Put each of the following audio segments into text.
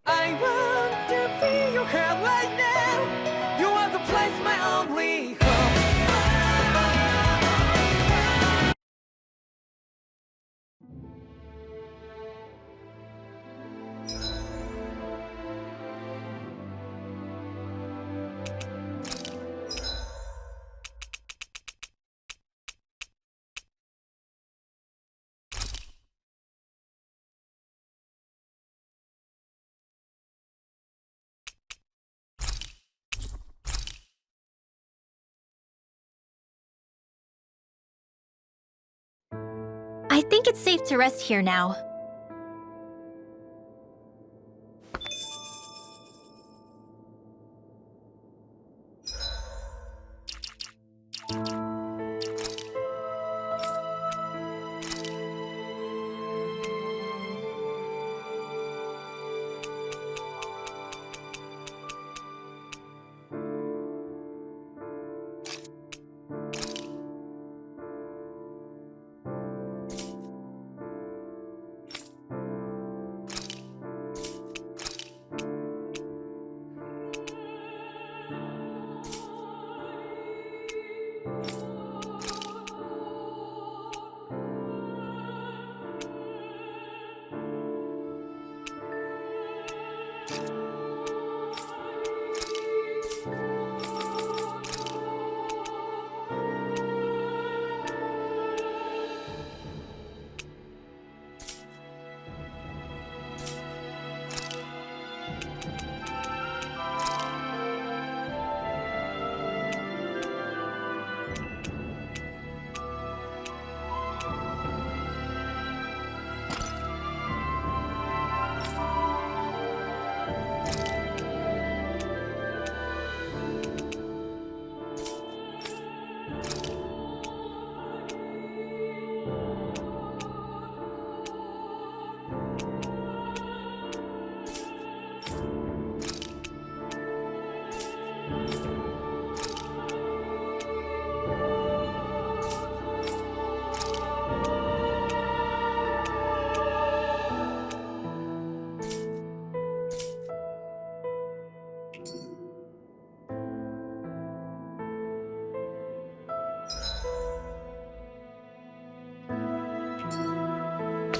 I want to feel your hair right now. You are the place, my only home. I think it's safe to rest here now.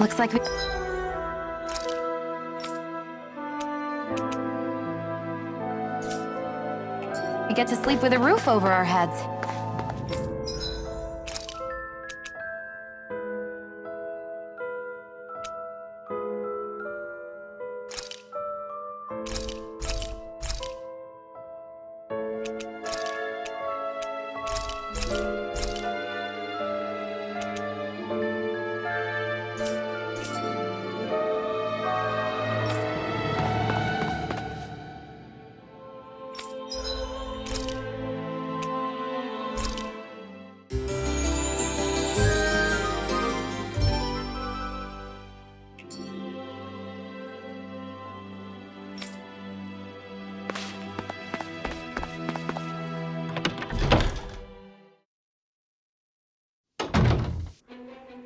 Looks like we... We get to sleep with a roof over our heads.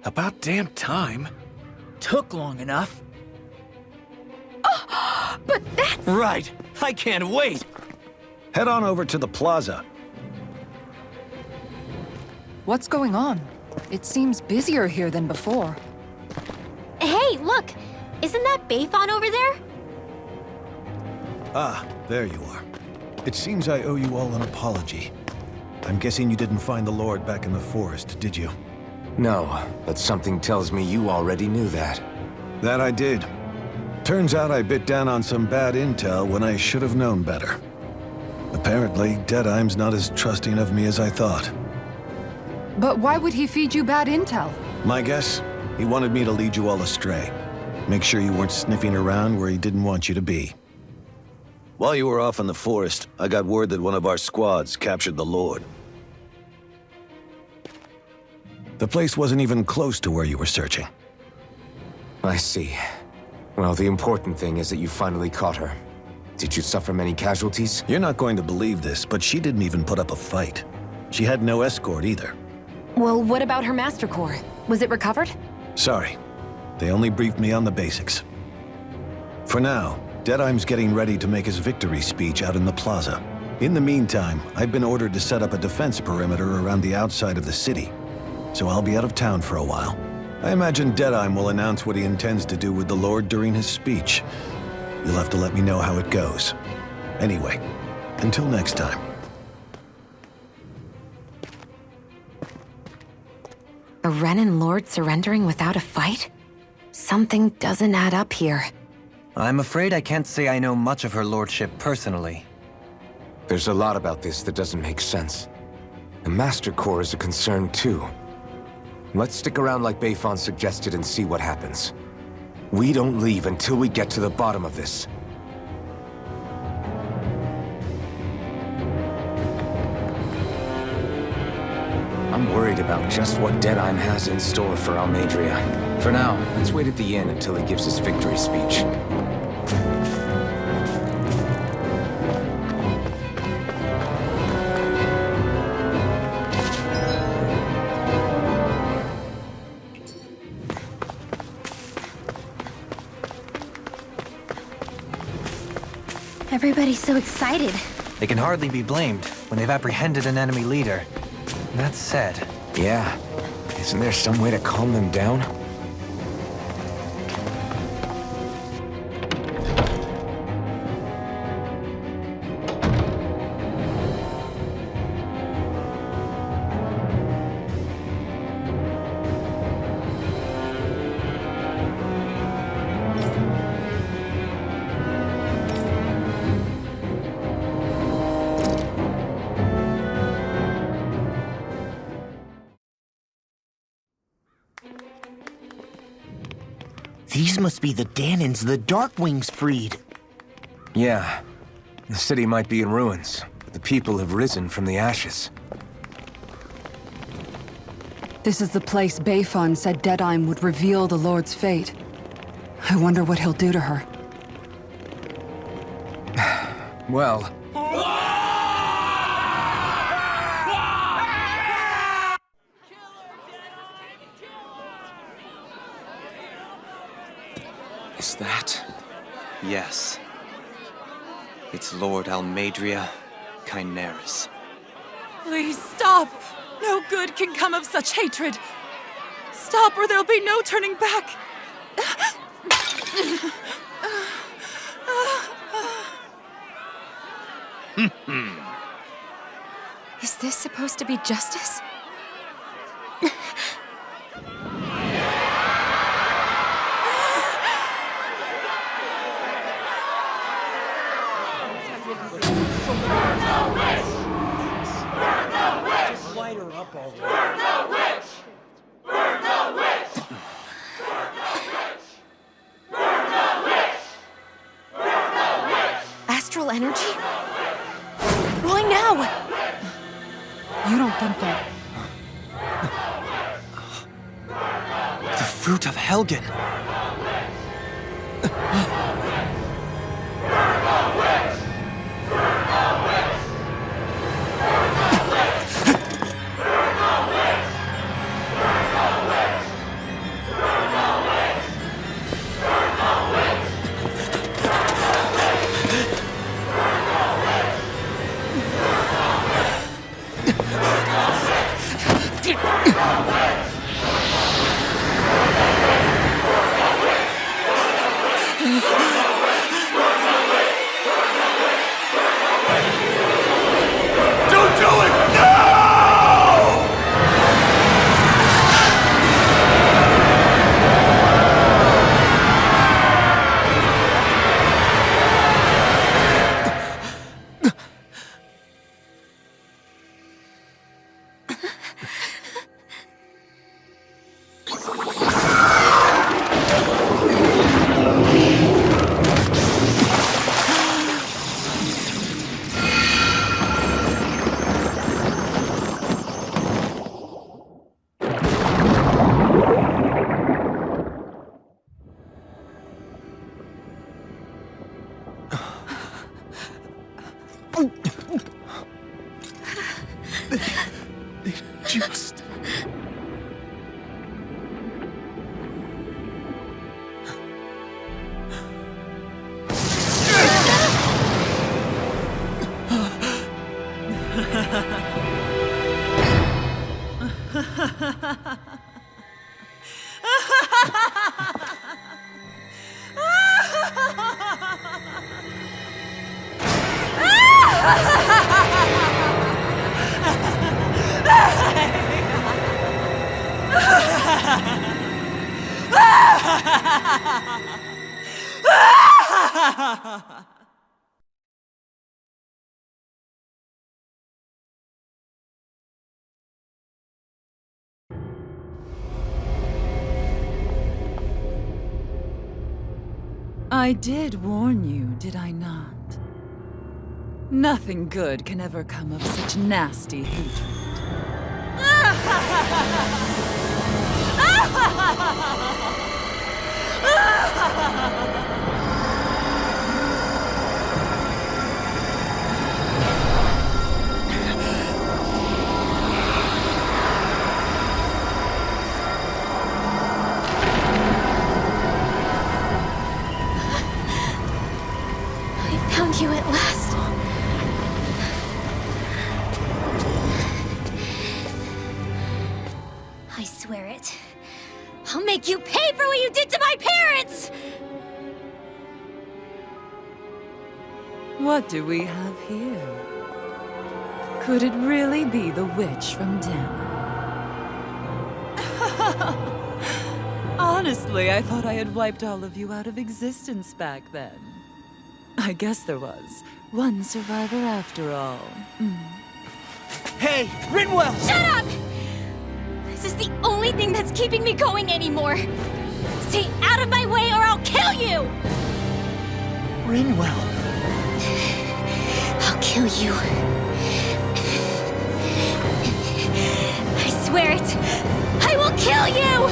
About damn time. Took long enough. But that's... Right. I can't wait. Head on over to the plaza. What's going on? It seems busier here than before. Hey, look! Isn't that Bayfon over there? Ah, there you are. It seems I owe you all an apology. I'm guessing you didn't find the Lord back in the forest, did you? No, but something tells me you already knew that. That I did. Turns out I bit down on some bad intel when I should have known better. Apparently, Deadeye's not as trusting of me as I thought. But why would he feed you bad intel? My guess? He wanted me to lead you all astray. Make sure you weren't sniffing around where he didn't want you to be. While you were off in the forest, I got word that one of our squads captured the Lord. The place wasn't even close to where you were searching. I see. Well, the important thing is that you finally caught her. Did you suffer many casualties? You're not going to believe this, but she didn't even put up a fight. She had no escort either. Well, what about her Master Core? Was it recovered? Sorry. They only briefed me on the basics. For now, Deadeye's getting ready to make his victory speech out in the plaza. In the meantime, I've been ordered to set up a defense perimeter around the outside of the city, so I'll be out of town for a while. I imagine Deadeye will announce what he intends to do with the Lord during his speech. You'll have to let me know how it goes. Anyway, until next time. A Renan Lord surrendering without a fight? Something doesn't add up here. I'm afraid I can't say I know much of her lordship personally. There's a lot about this that doesn't make sense. The Master Core is a concern too. Let's stick around like Bayfon suggested and see what happens. We don't leave until we get to the bottom of this. I'm worried about just what Deadeye has in store for Almeidrea. For now, let's wait at the inn until he gives his victory speech. Everybody's so excited. They can hardly be blamed when they've apprehended an enemy leader. That said... Yeah. Isn't there some way to calm them down? These must be the Danans the Darkwings freed. Yeah. The city might be in ruins, but the people have risen from the ashes. This is the place Bayfon said Deadeye would reveal the Lord's fate. I wonder what he'll do to her. Well... Is that... yes. It's Lord Almeidrea, Chineris. Please stop! No good can come of such hatred. Stop or there'll be no turning back. Is this supposed to be justice? Astral energy? Why now? You don't think that... The fruit of Helgen! Just... I did warn you, did I not? Nothing good can ever come of such nasty hatred. I found you at last. I swear it. I'll make you pay for what you did to my parents! What do we have here? Could it really be the witch from Dana? Honestly, I thought I had wiped all of you out of existence back then. I guess there was one survivor after all. Hey, Rinwell! Shut up! This is the only thing that's keeping me going anymore. Stay out of my way or I'll kill you! Rinwell. I'll kill you. I swear it. I will kill you!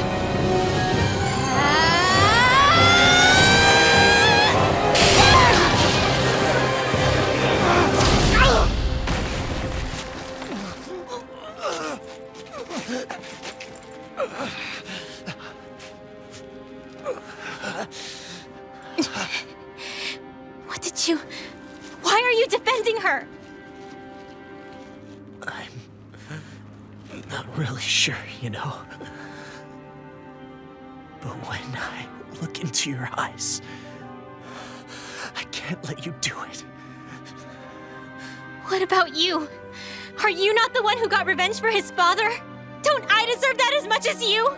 What did you... Why are you defending her? I'm not really sure, you know. But when I look into your eyes, I can't let you do it. What about you? Are you not the one who got revenge for his father? Don't I deserve that as much as you?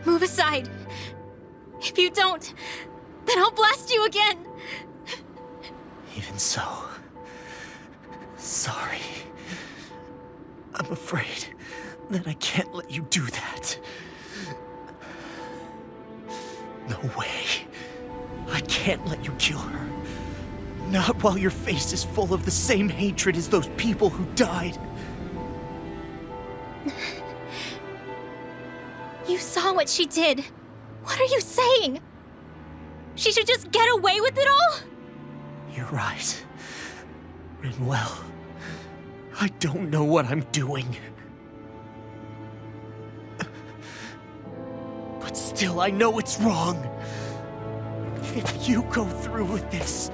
Move aside. If you don't, then I'll blast you again. Even so, sorry. I'm afraid that I can't let you do that. No way. I can't let you kill her. Not while your face is full of the same hatred as those people who died. You saw what she did. What are you saying? She should just get away with it all? You're right. Rinwell. I don't know what I'm doing. But still, I know it's wrong. If you go through with this,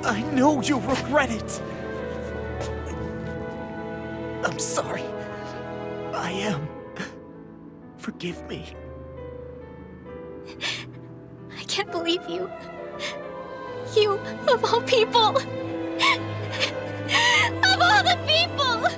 I know you'll regret it. I'm sorry. I am. Forgive me. I can't believe you. You, of all people. Of all the people!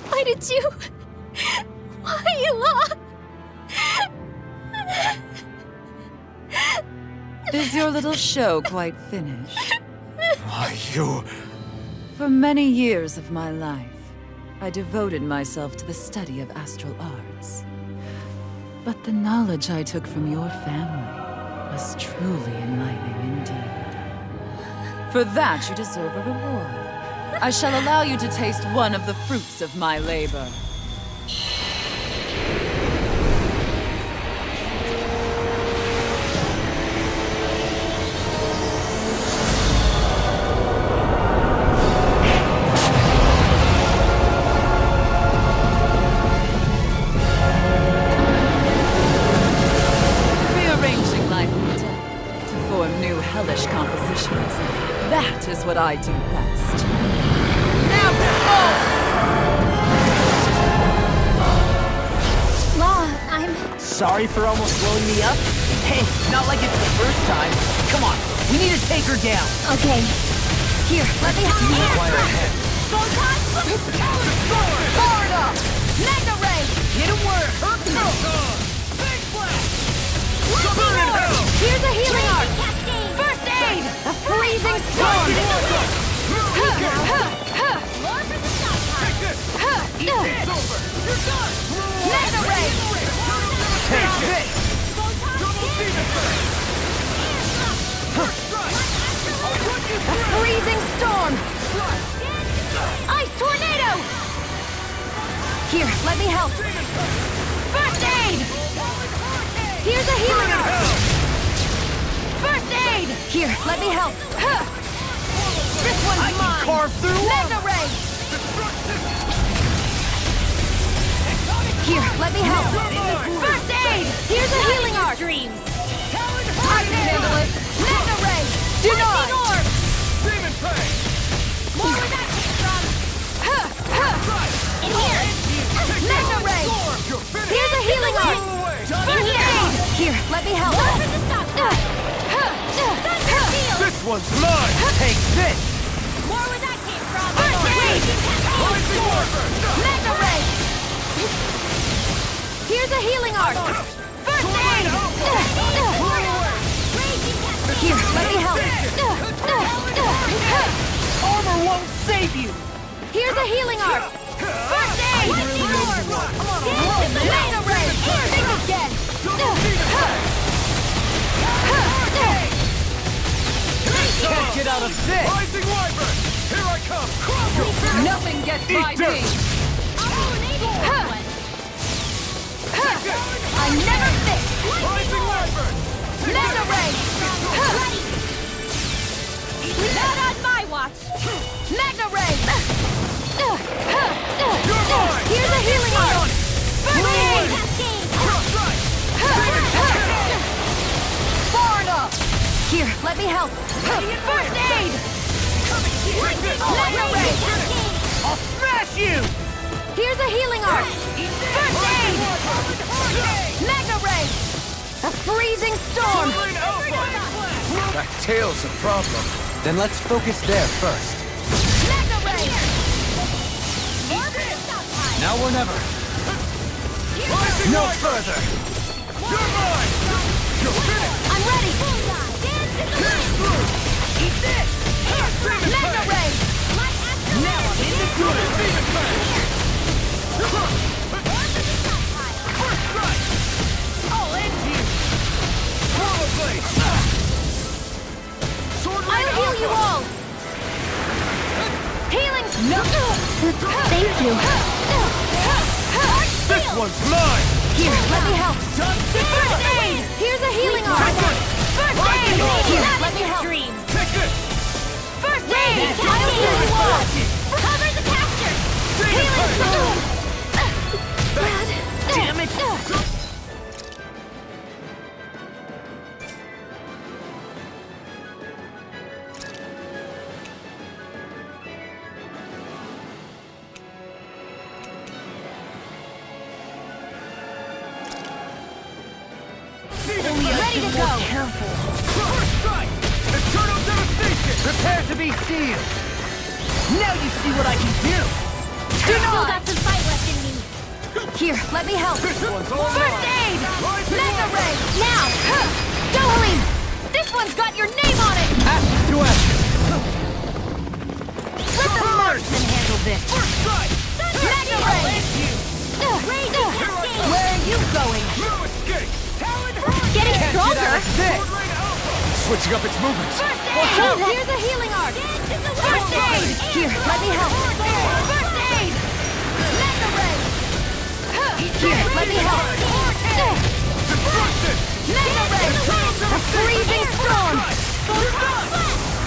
Why did you... Why, Law? Is your little show quite finished? Why, you... For many years of my life, I devoted myself to the study of astral arts. But the knowledge I took from your family was truly enlightening indeed. For that, you deserve a reward. I shall allow you to taste one of the fruits of my labor. That's what I do best. Now Law, I'm... Sorry for almost blowing me up. Hey, not like it's the first time. Come on, we need to take her down. Okay. Here, let me... Power it up! Mega Ray! It'll work! Big blast! Here's a healing arc! First aid! A freezing storm! Mega Ray! Take this! A freezing storm! Ice tornado! Here, let me help. First aid! Here's a healing arc! First aid! Here, let me help. This one's mine! Carve through Mega Ray! Here, let me help. First aid! Here's a healing arc! Dreams! I can handle it! Mega Ray! Denied! Orb! Demon Prey! More where that came from! In here! Mega Ray! Here's a healing arc! In here! Here, let me help! This one's mine! Take this! More where that came from! First aid! Mega Ray! Here's a healing arc! First aid! Here, let me help! Armor won't save you! Here's a healing arc! First aid! Mega Ray! Think again! Can't get out of this! Rising Wyvern! Here I come! Nothing gets by me! I never miss! Rising Wyvern! Mega Ray! Not on my watch! Mega Ray! Here's a healing arc! First aid! Far enough! Here, let me help! First aid! Mega Ray! I'll smash you! Here's a healing arc! First aid! Mega Ray! A freezing storm! That tail's a problem. Then let's focus there first. Mega Ray! Now or never. No further! You're mine! You're finished! I'm ready! Eat this! Mega Ray! Now I'm in the good! Demon Prey! First strike! I'll end you! Swallow Blade! Sword Rain I'll heal you all! Healing! No! Thank you! This one's mine! Here, let me help! First aid! Here's a healing arc! First aid! Here, let me help! Take this! First aid! I'll heal you all! Cover the caster! Healing storm! Damn it! Ready to go! Careful! First strike! Eternal devastation! Prepare to be sealed! Now you see what I can do! Still got some fight left in me! Here, let me help! This one's all First mine! aid! Rising Mega Wyvern! Ray! Now! Dohalim! This one's got your name on it! Ashes to ashes! Let the marksman handle this! First strike! Mega Ray! Where are you going? No escape! Talon Getting Get stronger? out of this! Sword Rain Alpha! Switching up its movements. First aid! Here's a healing arc! First aid! Here, let me help! First aid! Mega Ray! Here, let me help! Destruction! Mega Ray! A freezing storm!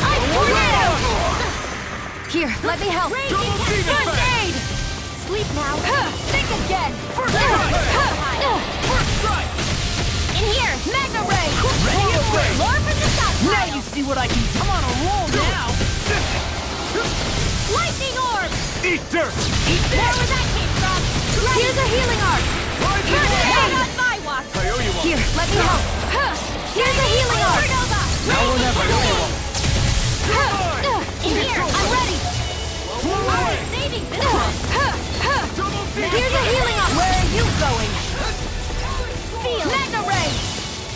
Ice tornado! Here, let me help! First aid! Sleep now! Think again! First strike! In here! Mega Ray! Ready to play! Lord from the south! Now you see what I can do! I'm on a roll now! Lightning orb! Eat dirt! Eat this! Where that came from? Here's a healing arc! First aid! On my watch! Here, let me help! Here's a healing arc! Now or never. In here, I'm ready! I'm saving this one! Here's a healing arc! Where are you going? Seal! Mega ray!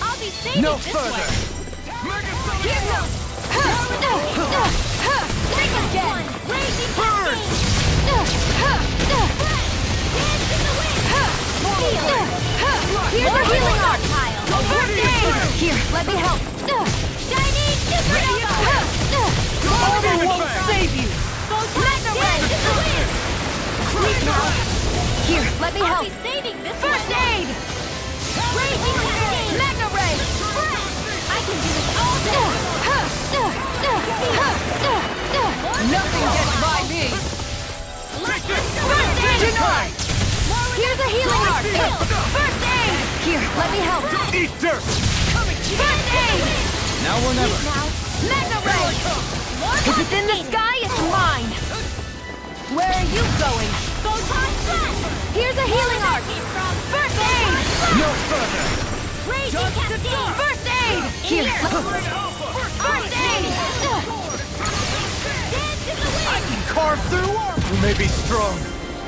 I'll be saving No this further. one! Here goes! Think again! Raging cascade! Dance in the wind! Seal! Here's a healing arc! First aid! Here, let me help! Shiny supernova! Armor won't save you! Mega ray! Dance in the wind! Sleep now! Here, let me help! I'll be saving this First aid! Raging cascade! Mega ray! I can do this all day! Nothing gets by me! First aid! Denied! Here's a healing arc! First aid! Here, let me help! Eat dirt! First aid! Now or never. Mega ray! If it's in the sky, it's mine! Where are you going? Here's a healing arc! First aid! No further. Raging cascade! First aid! Here! First aid! Dance in the wind! Carve through armor! You may be strong,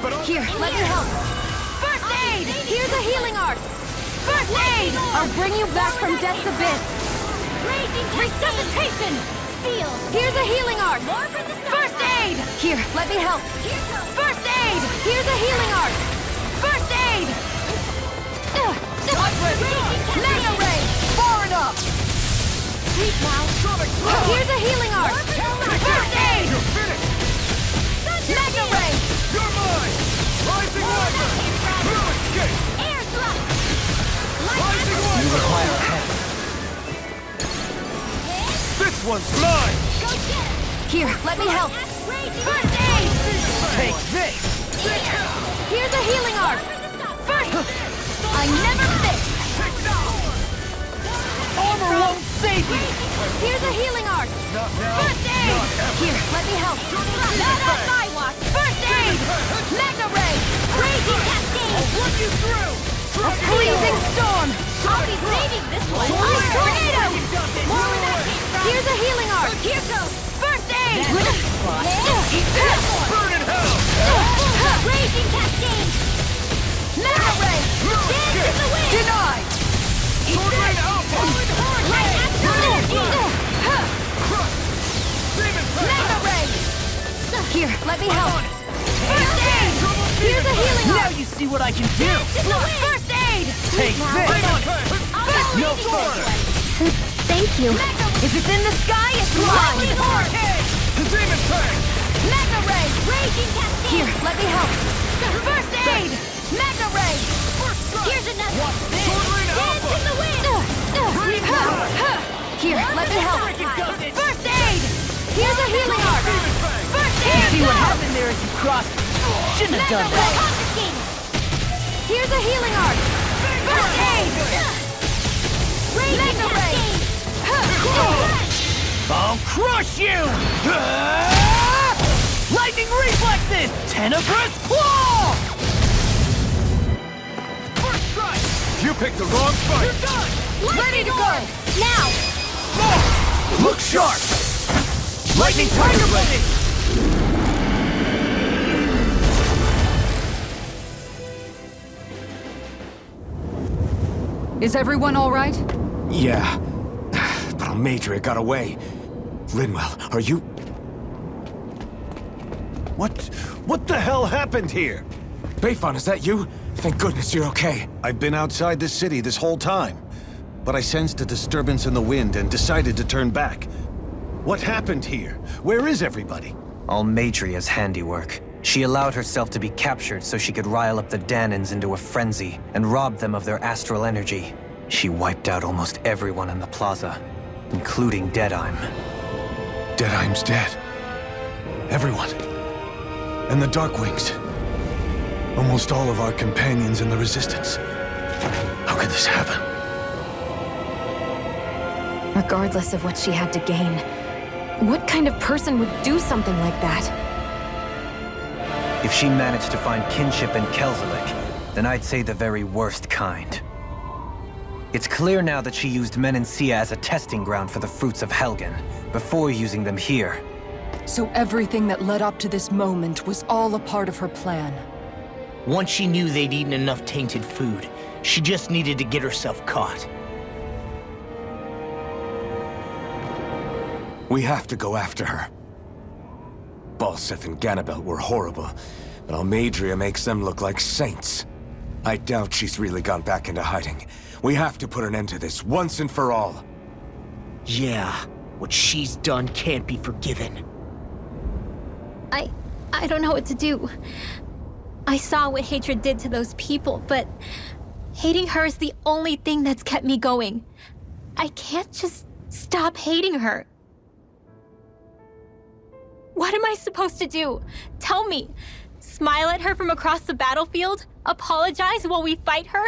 but I'll... Here, let me help! First aid! Here's a healing arc! First aid! I'll bring you back from death's abyss! Resuscitation! Seal! Here's a healing arc! First aid! Here, let me help! First aid! Here's a healing arc! First aid! Mega ray! Far enough! Sleep now! Here's a healing arc! First aid! You're finished! Mega ray! You're mine! Rising weapon! No escape! Air thrust! Rising You weapon! require help. This one's mine! Go get it! Here, let me help! First aid! Take this! Here's a healing arc! First! I never miss! Armor won't save you! Here's a healing arc! First aid! Here, let me help! Not on my watch! First aid! Mega ray! Raging cascade! Run you through! A freezing storm! I'll be saving this one! Tornado! More where that came from! Here's a healing arc! Here goes! First aid! Burn in hell! Raging cascade! Mega ray! Dance in the wind! Denied! Sword Rain Alpha! Light after Demon Mega ray! Here, let me help! First aid! Here's a healing Now arc! you see what I can do! First aid! Take this! No further! Thank you. If it's in the sky, it's mine! Demon Fang! Mega ray! Raging cascade! Here, let me help! First aid! Mega ray! Here's another! Sword Rain Dance Alpha! in the wind! Here, let me help! First aid! Here's a healing arc! First aid! See what happened there as you crossed? Shouldn't have done that! Here's a healing arc! First aid! Mega ray! I'll crush you! Lightning reflexes! Tenebrous claw! First strike! You picked the wrong fight! You're done! Ready to go! Now! Look sharp! Lightning tiger blade! Is everyone all right? Yeah. But Almeidrea got away. Linwell, are you... What the hell happened here? Bayfon, is that you? Thank goodness you're okay. I've been outside the city this whole time, but I sensed a disturbance in the wind and decided to turn back. What happened here? Where is everybody? Almeidrea's handiwork. She allowed herself to be captured so she could rile up the Danans into a frenzy and rob them of their astral energy. She wiped out almost everyone in the plaza, including Deadime. Deadime's dead. Everyone. And the Darkwings. Almost all of our companions in the Resistance. How could this happen? Regardless of what she had to gain, what kind of person would do something like that? If she managed to find kinship in Kelzelik, then I'd say the very worst kind. It's clear now that she used Menancia as a testing ground for the fruits of Helgen, before using them here. So everything that led up to this moment was all a part of her plan. Once she knew they'd eaten enough tainted food, she just needed to get herself caught. We have to go after her. Balseth and Ganabelt were horrible, but Almeidrea makes them look like saints. I doubt she's really gone back into hiding. We have to put an end to this, once and for all. Yeah, what she's done can't be forgiven. I don't know what to do. I saw what hatred did to those people, but hating her is the only thing that's kept me going. I can't just stop hating her. What am I supposed to do? Tell me. Smile at her from across the battlefield? Apologize while we fight her?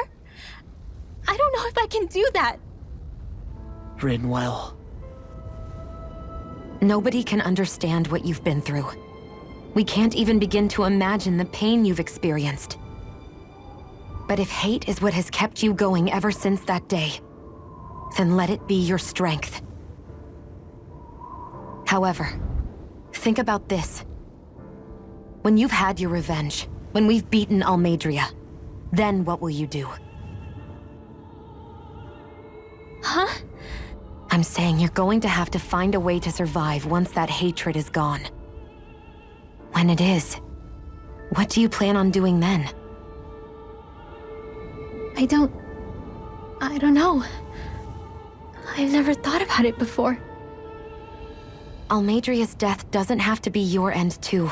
I don't know if I can do that. Rinwell. Nobody can understand what you've been through. We can't even begin to imagine the pain you've experienced. But if hate is what has kept you going ever since that day, then let it be your strength. However, think about this. When you've had your revenge, when we've beaten Almeidrea, then what will you do? Huh? I'm saying you're going to have to find a way to survive once that hatred is gone. When it is, what do you plan on doing then? I don't know. I've never thought about it before. Almeidrea's death doesn't have to be your end too.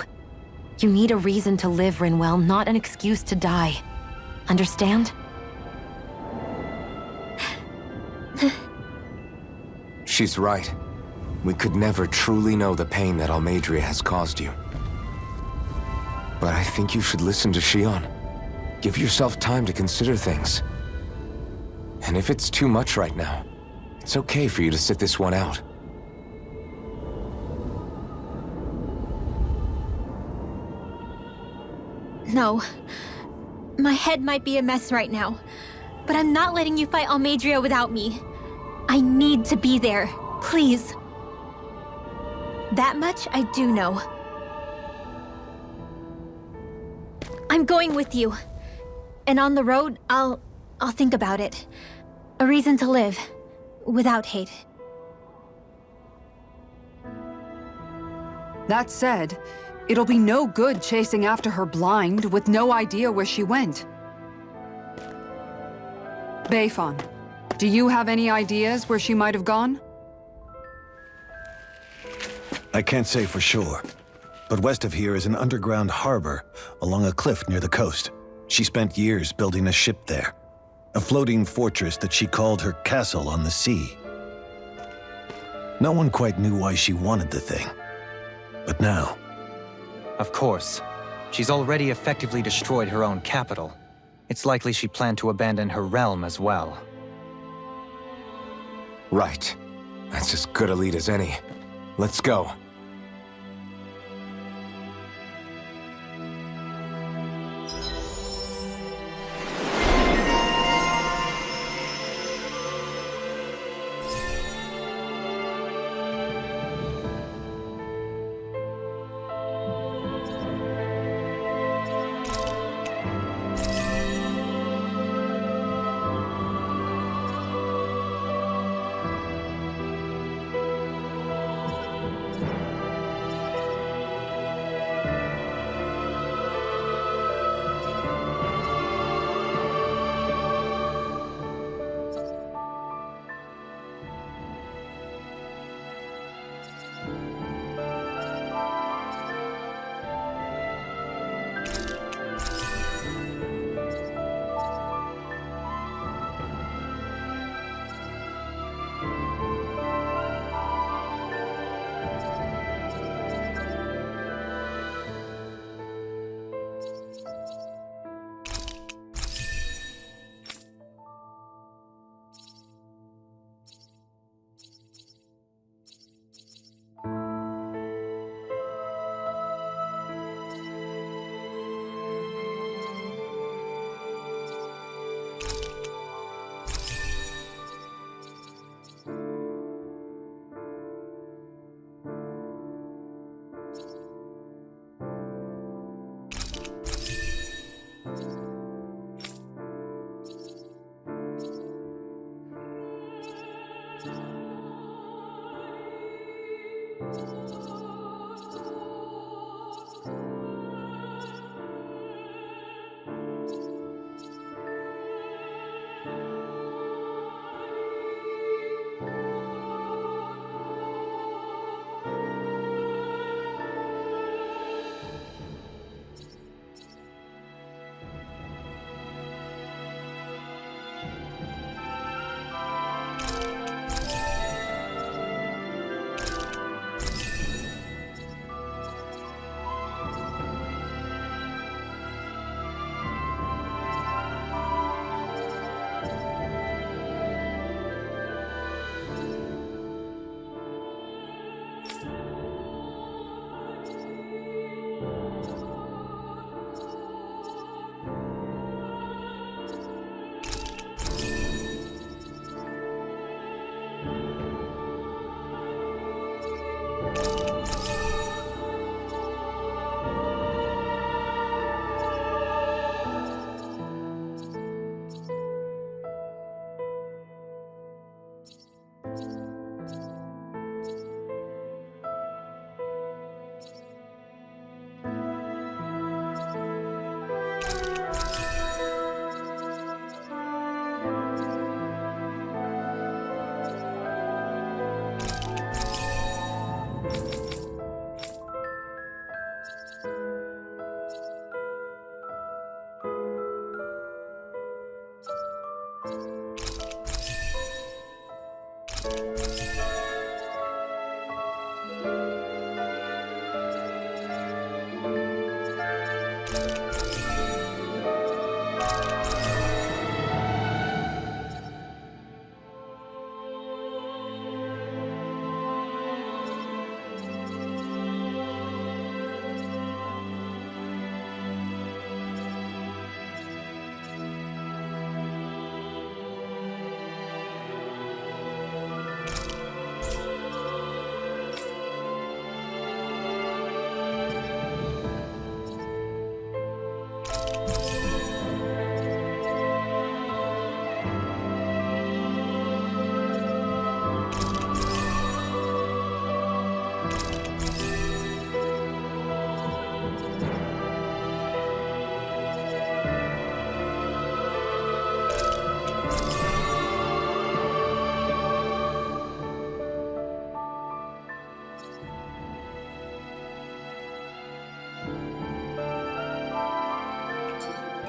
You need a reason to live, Rinwell, not an excuse to die. Understand? She's right. We could never truly know the pain that Almeidrea has caused you. But I think you should listen to Shionne. Give yourself time to consider things. And if it's too much right now, it's okay for you to sit this one out. No. My head might be a mess right now, but I'm not letting you fight Almeidrea without me. I need to be there, please. That much I do know. I'm going with you. And on the road, I'll think about it. A reason to live, without hate. That said, it'll be no good chasing after her blind with no idea where she went. Bayfon, do you have any ideas where she might have gone? I can't say for sure, but west of here is an underground harbor along a cliff near the coast. She spent years building a ship there, a floating fortress that she called her castle on the sea. No one quite knew why she wanted the thing, but now... Of course. She's already effectively destroyed her own capital. It's likely she planned to abandon her realm as well. Right. That's as good a lead as any. Let's go.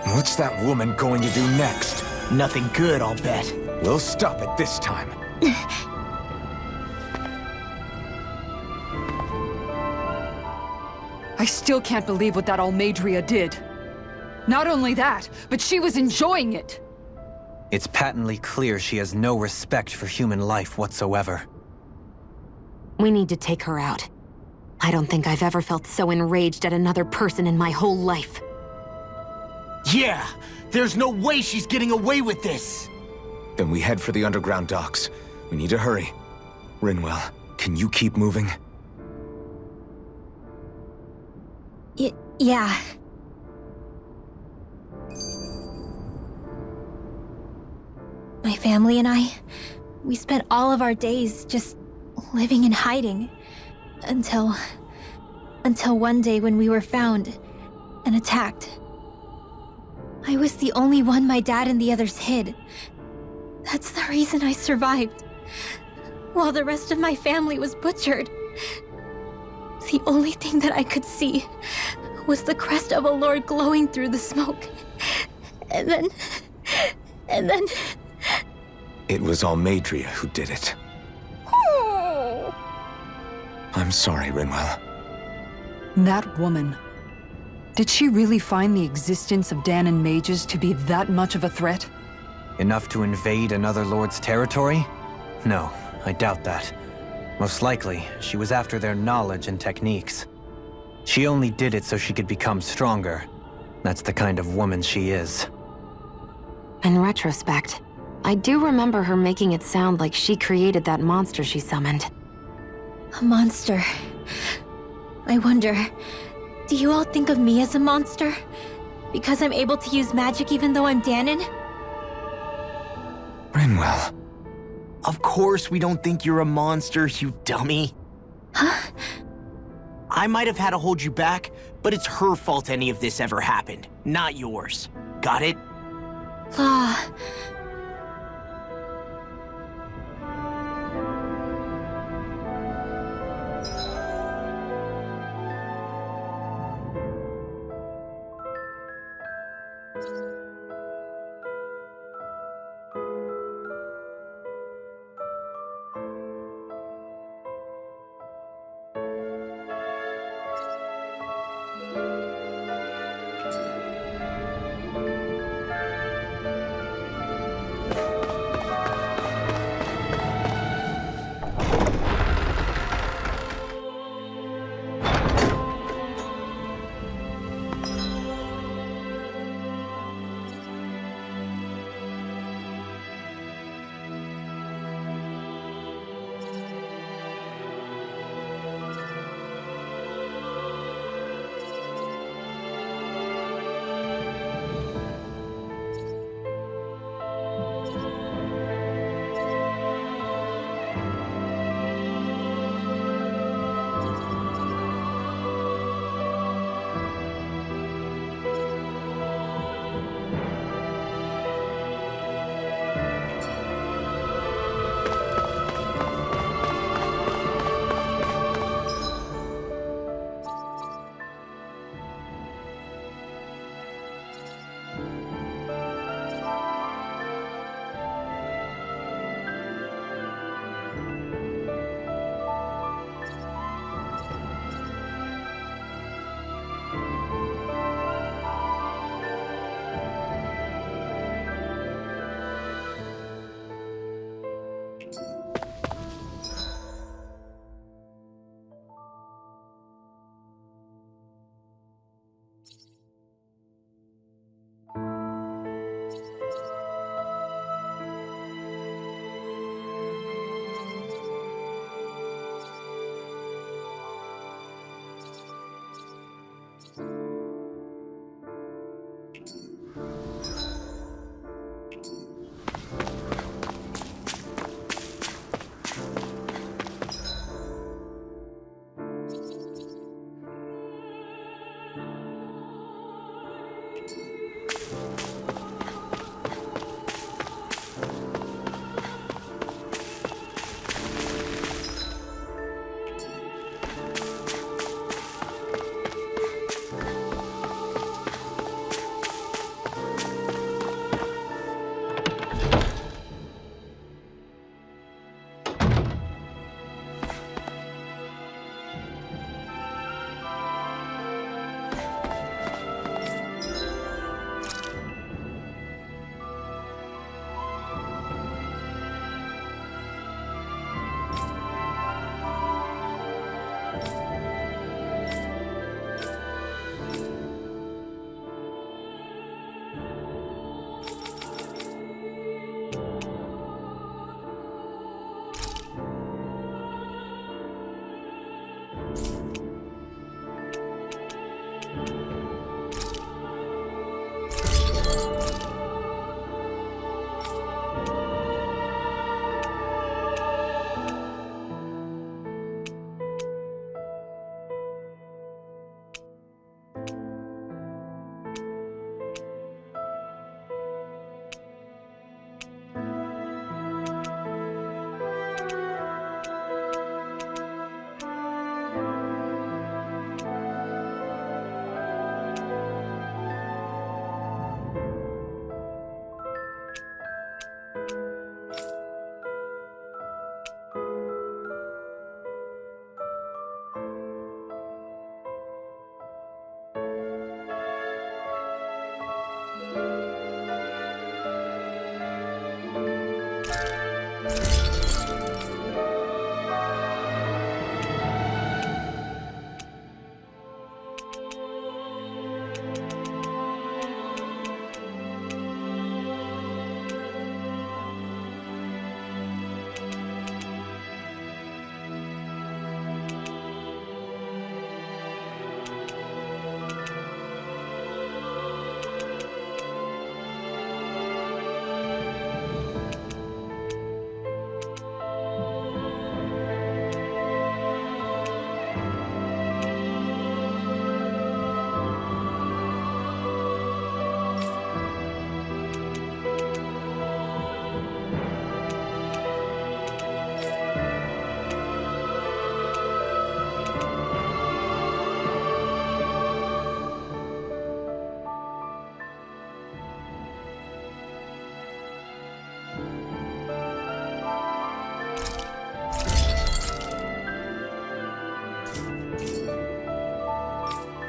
What's that woman going to do next? Nothing good, I'll bet. We'll stop it this time. I still can't believe what that Almeidrea did. Not only that, but she was enjoying it. It's patently clear she has no respect for human life whatsoever. We need to take her out. I don't think I've ever felt so enraged at another person in my whole life. Yeah! There's no way she's getting away with this! Then we head for the underground docks. We need to hurry. Rinwell, can you keep moving? Yeah. My family and I, we spent all of our days just living in hiding. Until one day when we were found and attacked. I was the only one my dad and the others hid. That's the reason I survived. While the rest of my family was butchered. The only thing that I could see was the crest of a lord glowing through the smoke. And then... It was Almeidrea who did it. I'm sorry, Rinwell. That woman. Did she really find the existence of Dahnan mages to be that much of a threat? Enough to invade another lord's territory? No, I doubt that. Most likely, she was after their knowledge and techniques. She only did it so she could become stronger. That's the kind of woman she is. In retrospect, I do remember her making it sound like she created that monster she summoned. A monster. I wonder, do you all think of me as a monster? Because I'm able to use magic even though I'm Dahnan? Rinwell. Of course we don't think you're a monster, you dummy. Huh? I might have had to hold you back, but it's her fault any of this ever happened, not yours. Got it? Law.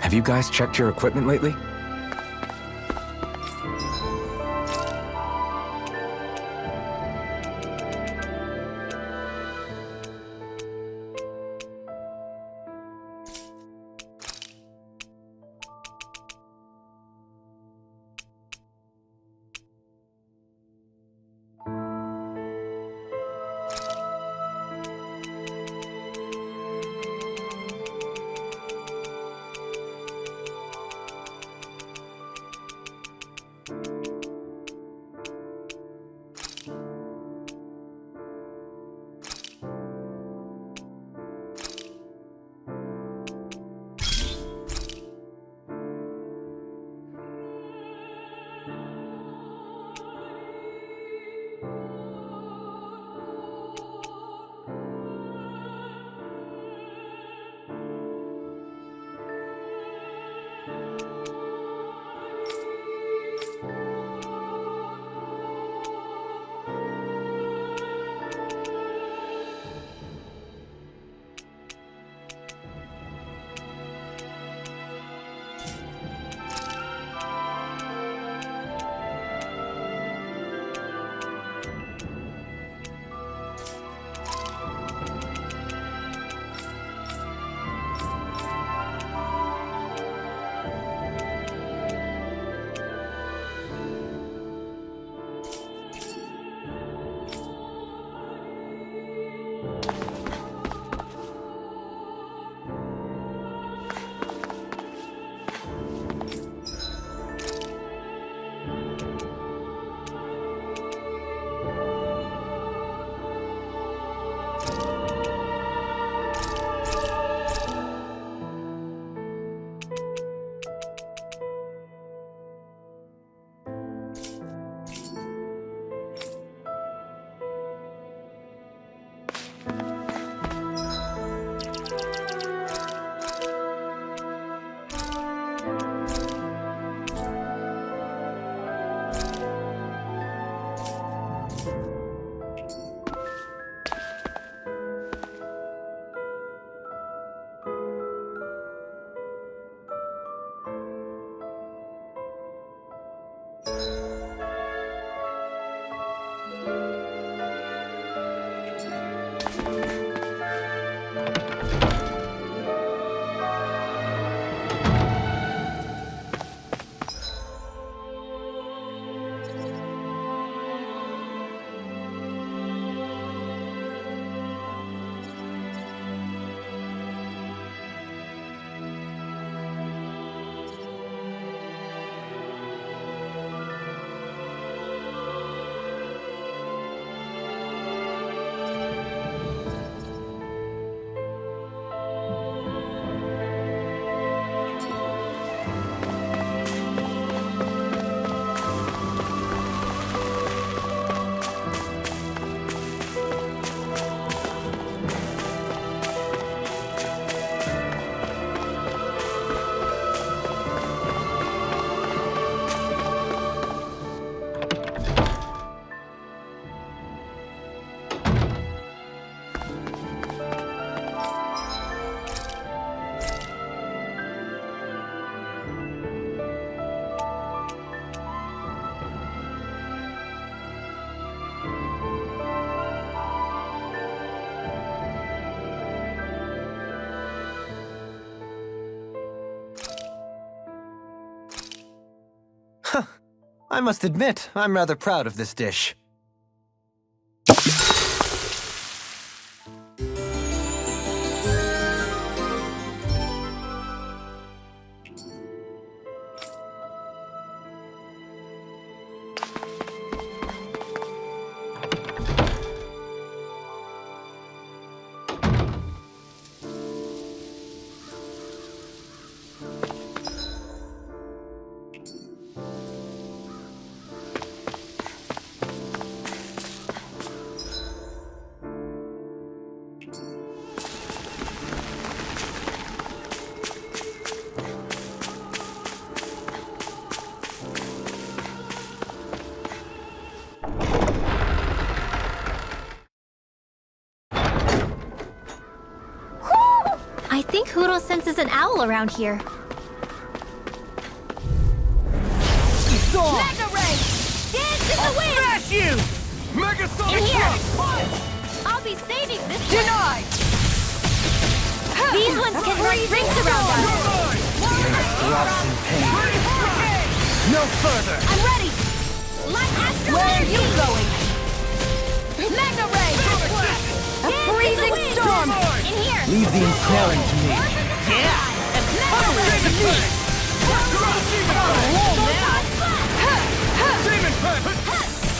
Have you guys checked your equipment lately? I must admit, I'm rather proud of this dish. I think Hoodle senses an owl around here. Mega Ray! Dance in the wind! Smash you! In here! I'll be saving this one! Denied! These ones can run rings around us! Throbs in pain. No further! I'm ready! Light Astral Where are you Energy! going? Mega Ray! A freezing storm! In here! Leave the ensnaring to me. Yeah! And Mega Ray!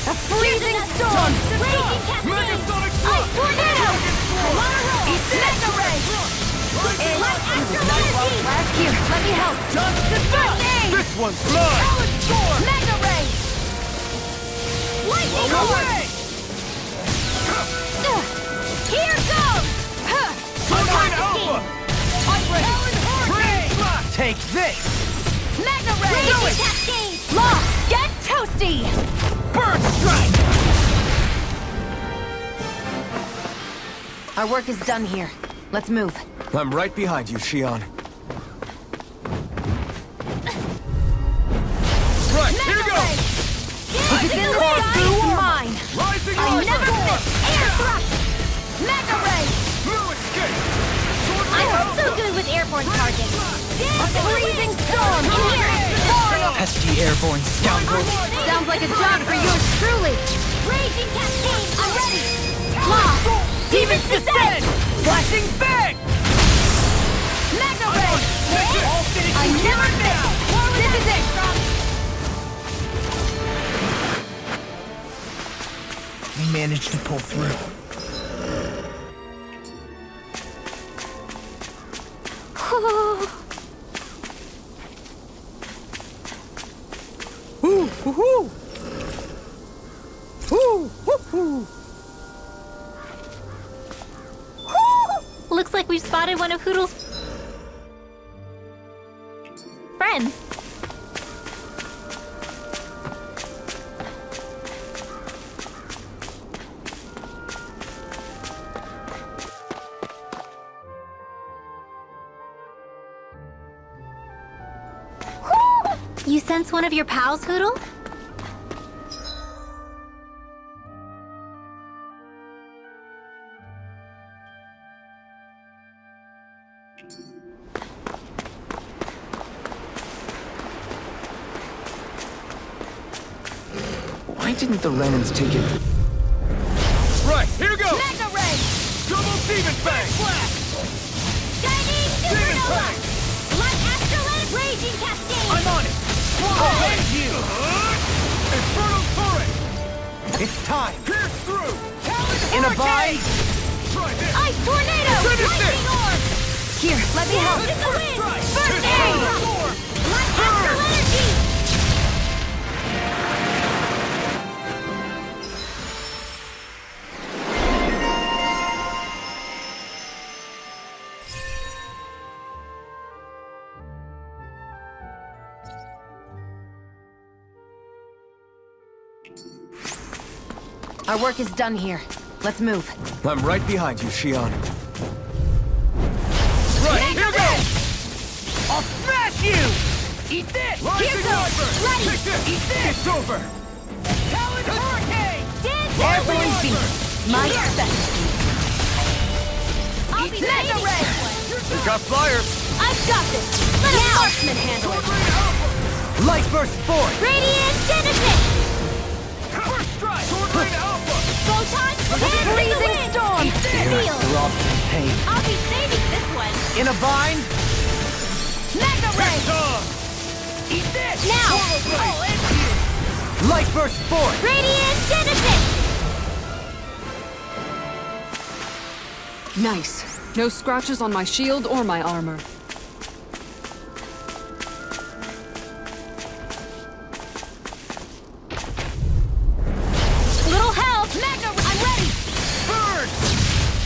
a freezing storm! Raging Cascade! Ice Tornado! Mega Ray! Light Astral Energy! Here, let me help! First aid! This one's mine! Mega Ray! Lightning Horn! Here goes! Constantine! Take this! Mega Ray! Raging Cascade! Lock! Get toasty! Bird strike! Our work is done here. Let's move. I'm right behind you, Shionne. Right, here Mega goes! Ray! It's in the our sky! blue mine! Rising I Archer! never miss! Air thrust! Mega Ray! Blue escape! I'm not so good with airborne targets! A freezing storm! In here! Pesky airborne scoundrels. Sounds like a job for yours truly! Raging Cascade! I'm ready! Law! Demons descend! Flashing bang! Mega Ray! I never miss! This is it! We managed to pull through. Looks like we've spotted one of Hoodle's friends. You sense one of your pals, Hoodle? Why didn't the Renans take it? Right, here goes! Mega Ray! Double Demon Fang! Shining Demon Supernova! Fang! Light Astral Energy! Raging Cascade! I'm on it! I'll hit you! Infernal Torrent! It's time. Pierce through! In a bind. Try this! Ice Tornado! Finish Lightning this! Orb! Here, let me help! In the wind! First First aid! Light Astral Energy! Our work is done here. Let's move. I'm right behind you, Shionne. Right, here goes! I'll smash you! Eat this! Rising Archer! Ready! Take this! Eat this! It's over! Talon Hurricane! Dance Rising in the wind! Archer! My Here. specialty! I'll be Mega saving Ray! this one! We got flyers! I've got this! Let a marksman handle it! Sword Rain Alpha! Light burst forth! Radiant Genesis! First strike! Sword Rain Alpha! Photon Freezing Storm! Seal! Throbbed in pain. I'll be saving this one! In a bind? Mega Ray! Eat this! Now! Oh, and you! Light burst forth! Radiant Genesis! Nice. No scratches on my shield or my armor. Little help! Mega Ray! I'm ready! Burn!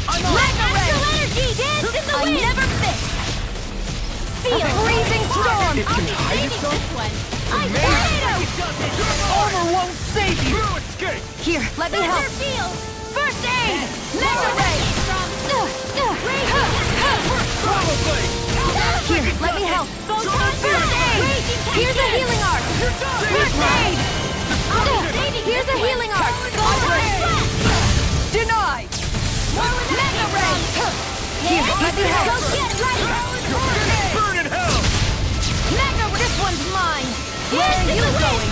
I'm Mega Ray! Astral Energy! Dance in the wind! I never miss! Seal! Freezing Storm! It can hide saving itself? this one! I tornado! Armor won't save you! Escape! Here, let me help. Field! First aid! Mega Ray! Here, let me help. First aid! Here's a healing arc! First aid! Here's a healing arc! Denied! Mega Ray! Here, let me help. Go get ready! Burn in hell! Mega Ray! This one's mine! Where are you going?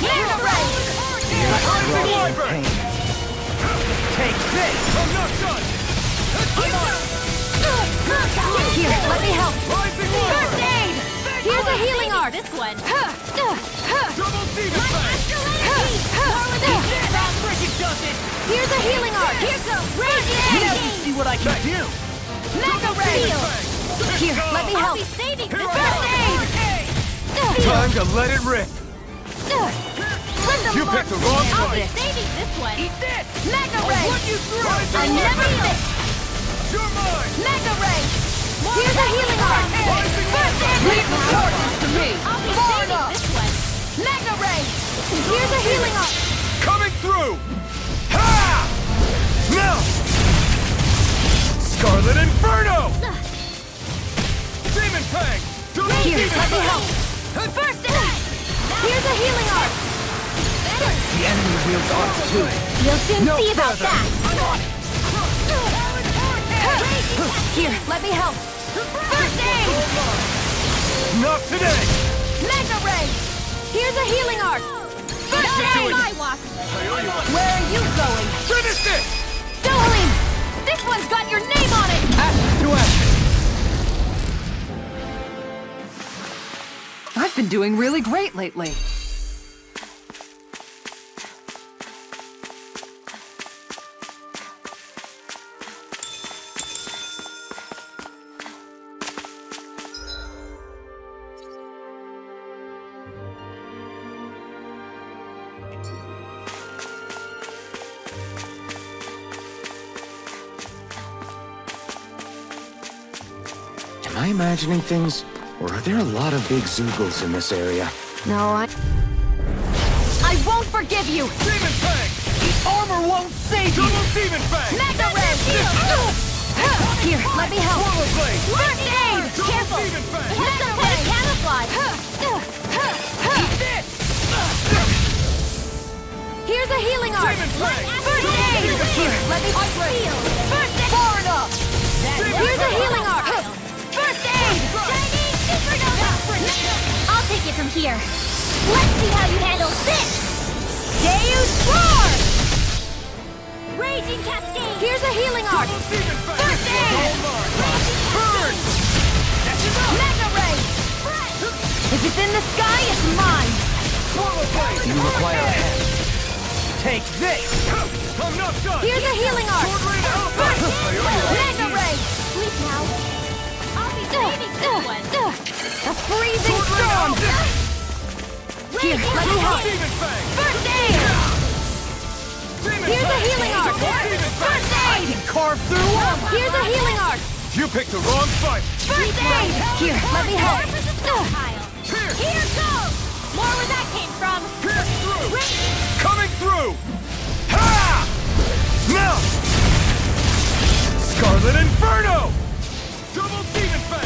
Mega Ray! Throbbed in pain. Take this! I'm not done! Here, let me help! Rising Water! First aid! Here's a healing arc! This one! Double Demon Fang! Here's a healing arc! Here goes! Radiant! Now you see what I can do! Mega Ray! Here, let me help. I'll be saving this first aid! Time to let it rip! You picked the wrong I'll be fight! saving this one! Eat this! Mega Ray! I Rising never Water! miss! You're mine! Mega Ray! Here's a healing arc! First aid! Leave the torches to me! I'll be saving this one! Mega Ray! Here's a healing arc! Coming through! Ha! Now! Scarlet Inferno! Demon Fang! Double Here, Demon let me Fang! help. First aid! Here's a healing arc! The enemy wields arms too. You'll soon No see about further. that! Here, let me help. First aid! Not today! Mega Ray! Here's a healing arc! First aid! My walk! Where are you going? Finish it! Dohalim! This one's got your name on it! Ashes to ashes! I've been doing really great lately. Am I imagining things? Or are there a lot of big Zoogles in this area? No, I won't forgive you! Demon Fang! Armor won't save you! Double Demon Fang! Mega Ray! Here, let me help. Swallow Blade! First aid! Double Careful! Demon Fang! That's a bit of camouflage! Here's a healing arc! Demon Fang! First aid! Here, let me... First aid! Far enough! Here's a healing arc! First aid! Shining Supernova! I'll take it from here. Let's see how you handle this! Deus Roar! Raging Cascade! Here's a healing arc! Double Demon Fang! First aid! Burn! Mega Ray! If it's in the sky, it's mine! Swallow Blade! You require a hand. Take this! I'm not done! Here's a healing arc! Sword Rain Alpha! First Mega Ray! Sleep now. I'll be saving this one. A freezing Sword Rain storm! Alpha! Here, let me help. Demon Fang! First aid! Demon Here's a Fang! healing arc! Demon Fang! First aid! Carve through armor! Here's a healing arc! You picked the wrong fight! First aid! Here, let me help. Here! Here goes! More where that came from! Pierce through! Coming through! Ha! Now! Scarlet Inferno! Double Demon Fang!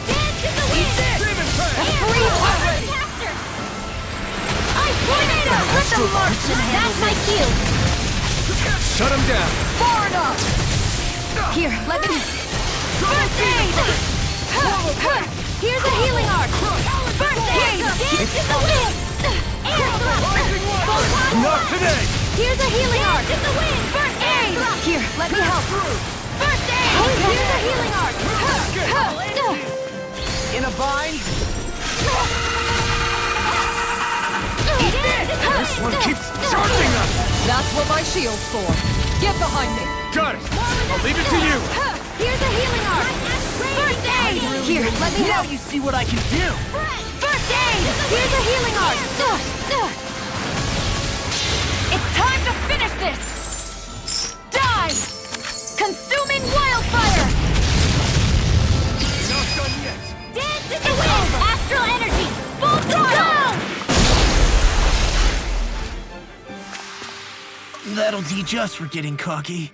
Dance in the wind! Demon Fang! I tornado! Let them march! That's my cue! Shut him down! Far enough! Here, let me... First aid! Here's a healing arc! First aid! Dance in the wind! Air thrust! Not today! Here's a healing arc! Dance in the wind! First aid! Here, let me help! First aid! Here's a healing arc! In a bind? This one keeps charging us! That's what my shield's for. Get behind me. Got it! I'll leave it to you! Here's a healing arc! First aid! Here, let me Now help! you see what I can do! First aid! Here's a healing arc! It's time to finish this! Die! Consuming wildfire! Not done yet! Dance in the wind! Astral energy! Full throttle! That'll teach us for getting cocky.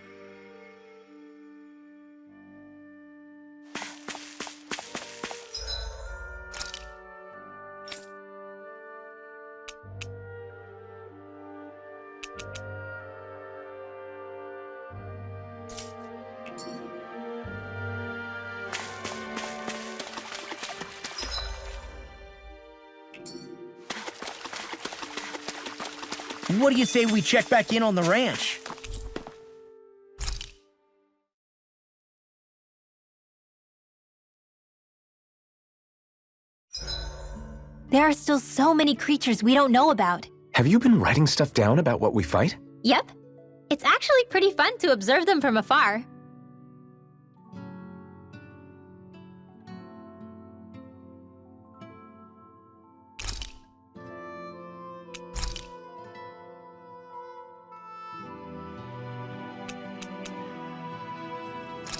What do you say we check back in on the ranch? There are still so many creatures we don't know about. Have you been writing stuff down about what we fight? Yep. It's actually pretty fun to observe them from afar.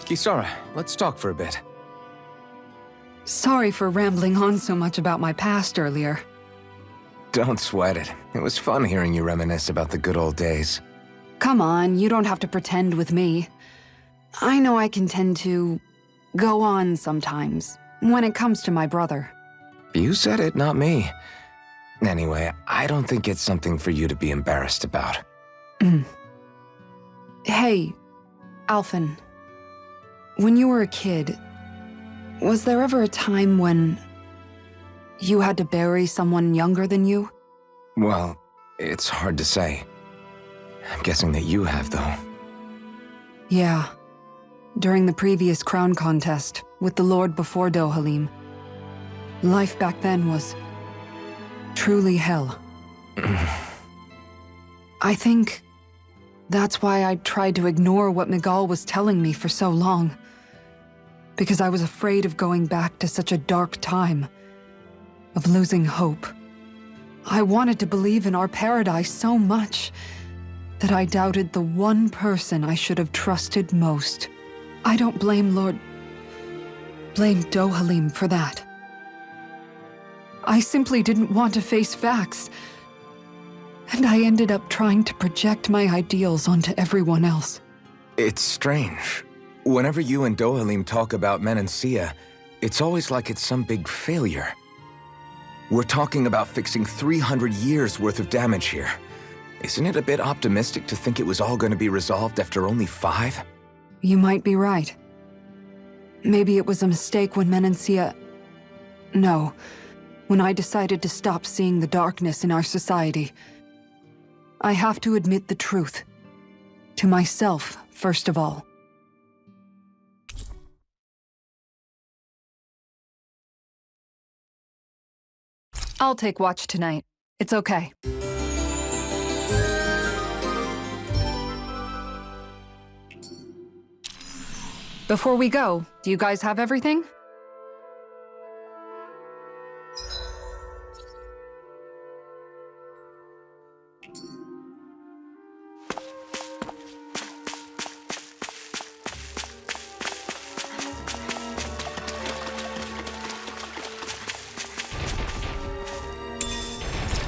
Kisara, let's talk for a bit. Sorry for rambling on so much about my past earlier. Don't sweat it. It was fun hearing you reminisce about the good old days. Come on, you don't have to pretend with me. I know I can tend to go on sometimes when it comes to my brother. You said it, not me. Anyway, I don't think it's something for you to be embarrassed about. Hey, Alfen. When you were a kid, was there ever a time when you had to bury someone younger than you? Well, it's hard to say. I'm guessing that you have, though. Yeah. During the previous crown contest with the Lord before Dohalim. Life back then was truly hell. I think that's why I tried to ignore what Miguel was telling me for so long. Because I was afraid of going back to such a dark time, of losing hope. I wanted to believe in our paradise so much that I doubted the one person I should have trusted most. I don't blame blame Dohalim for that. I simply didn't want to face facts, and I ended up trying to project my ideals onto everyone else. It's strange. Whenever you and Dohalim talk about Menancia, it's always like it's some big failure. We're talking about fixing 300 years worth of damage here. Isn't it a bit optimistic to think it was all going to be resolved after only 5? You might be right. Maybe it was a mistake when Menancia... No, when I decided to stop seeing the darkness in our society. I have to admit the truth. To myself, first of all. I'll take watch tonight. It's okay. Before we go, do you guys have everything?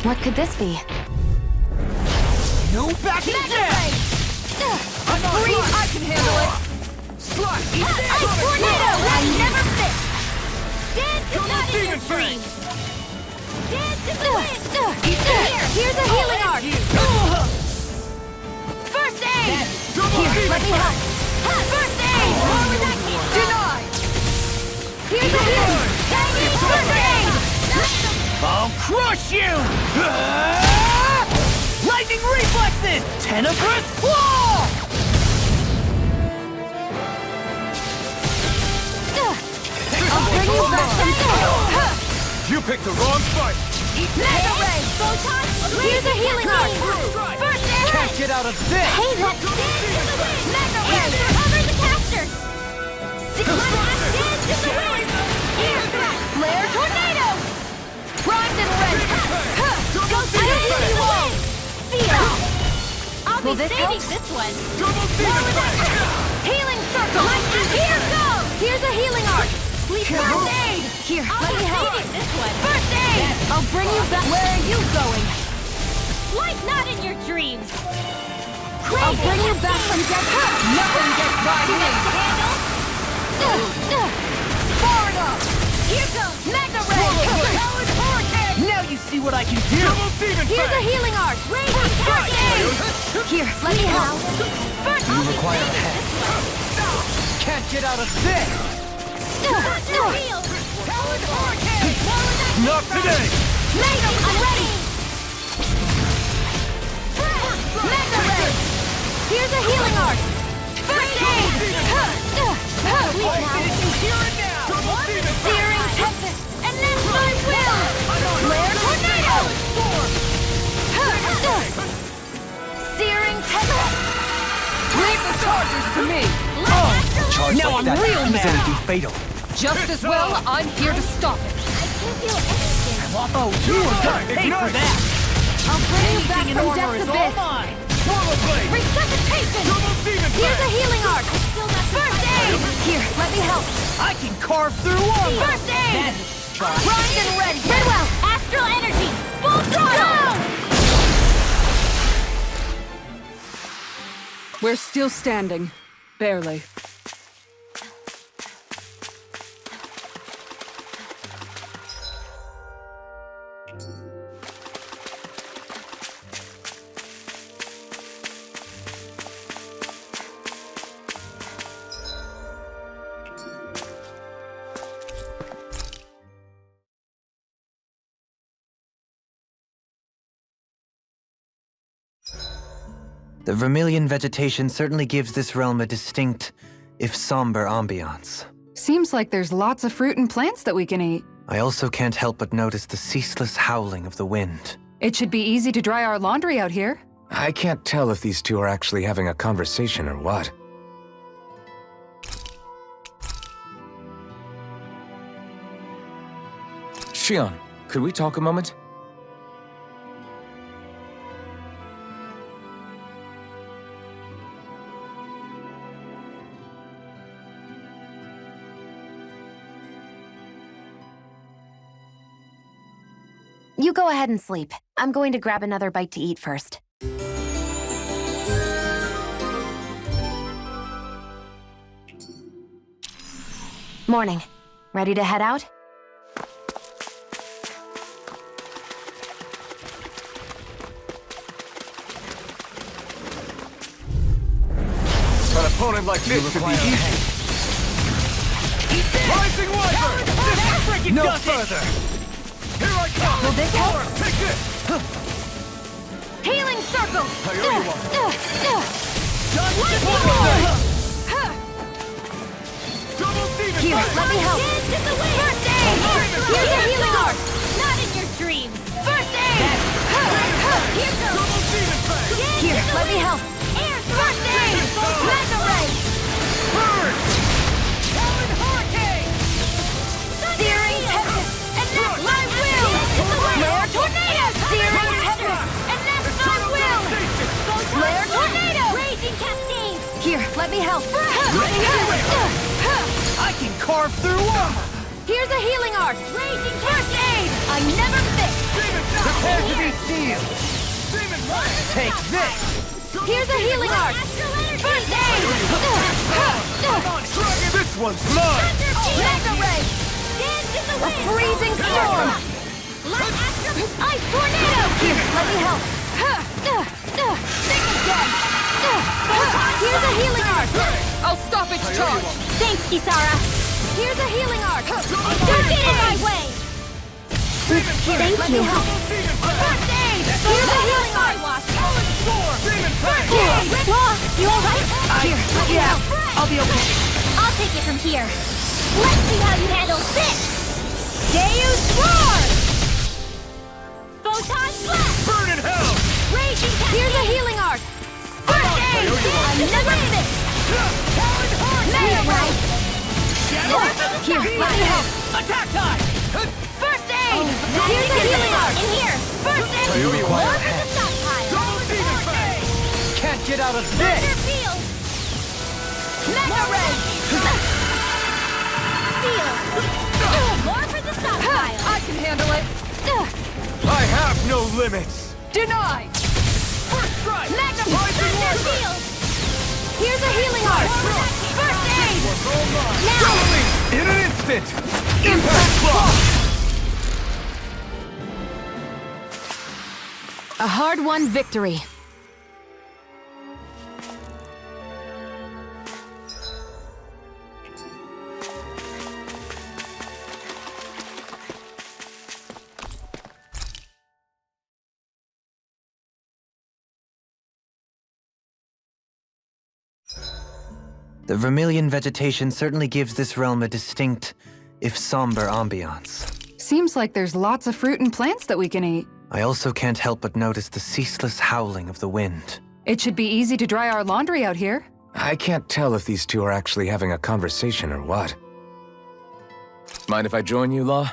What could this be? No backing down! I'm on Breathe, fire. I can handle it! Slide! Ice tornado! I never fit! Dance is not in your Demon dream! Fang! Dance in the wind! Here's a healing arc! First aid! Here, let me help! First aid! More with that kick! Denied! Here's a healing! First aid! I'll crush you! Lightning reflexes! Tenebrous claw! I'll bring you back from death! You picked the wrong fight! Mega Ray! Photon! Here's a healing arc! First aid! Can't get out of this! Hey, let's Mega Ray! Cover the caster! Dance to the wind! Here! Flare tornado! Primed and ready! Go see you all! Feel! I'll be saving this one! Healing circle! Here goes! Here's a healing arc! First aid! Here, let me help! This one. First aid! I'll bring you back! Where are you going? Like not in your dreams! I'll bring you back from death! Nothing gets by me! Far enough! Here goes Mega Ray! Now you see what I can do! Here's a healing arc! First aid! Here, let me help! First You require a head. Can't get out of this! Not today! Mega, I'm ready! Mega Ray! Here's a healing arc! First aid! Searing tempest! And then my will! Flare tornado! Searing tempest! Leave the chargers to me! Charge Now like I'm that real easily mad. be fatal. Just as well, I'm here to stop it. Oh, you are gonna pay for that! I'll bring you back Anything in from armor death's is all abyss! mine! Resuscitation! Here's a healing arc! First aid! Here, let me help! I can carve through armor! First aid! Primed and ready! Very well! Astral energy! Full throttle! We're still standing. Barely. The vermilion vegetation certainly gives this realm a distinct, if somber, ambiance. Seems like there's lots of fruit and plants that we can eat. I also can't help but notice the ceaseless howling of the wind. It should be easy to dry our laundry out here. I can't tell if these two are actually having a conversation or what. Shionne, could we talk a moment? You go ahead and sleep. I'm going to grab another bite to eat first. Morning. Ready to head out? An opponent like this should be easy. Rising Wyvern! No further! Here I come! Will this help? Take this! Healing circle! I owe you one. Double demon Here, fire! let me help! First aid! Here's a healing arc! Not in your dreams! First aid! Here goes! Double demon fire! Here, let me help! First aid! Mega Ray! Burn! Searing tempest! And that's my will! Flare tornado! Searing tempest! And that's my will! Flare tornado! Raging cascade! Here, let me help! I can carve through armor! Here's a healing arc! Raging first aid! I never miss! Prepare to be sealed! Take this! Here's a healing arc! First aid! This one's mine! Mega Ray! A freezing storm! Ice tornado! Here, let me help! Think again! Here's a healing arc! I'll stop its charge. Thanks, Kisara! Here's a healing arc! Don't get in my way! Thank you. First aid! Here's the healing art! First aid! Law, you alright? Here, yeah, I'll be okay. I'll take it from here. Let's see how you handle this! Deus Roar! Photon Blast! Burn in hell! Raging Cascade! Here's a healing art! First aid! Another miss! Mega Ray! Here, let me help! Attack time! First aid! Here's a healing art! In here! First aid! You require More for the stockpile! Can't get out of Thunder this! Field! Mega Ray! Seal! More for the stockpile! I can handle it. I have no limits! Denied. First strike! Mega Thunder Field! Here's a healing art! First aid! Now! In an instant! Impact block! A hard-won victory. The vermilion vegetation certainly gives this realm a distinct, if somber, ambiance. Seems like there's lots of fruit and plants that we can eat. I also can't help but notice the ceaseless howling of the wind. It should be easy to dry our laundry out here. I can't tell if these two are actually having a conversation or what. Mind if I join you, Law?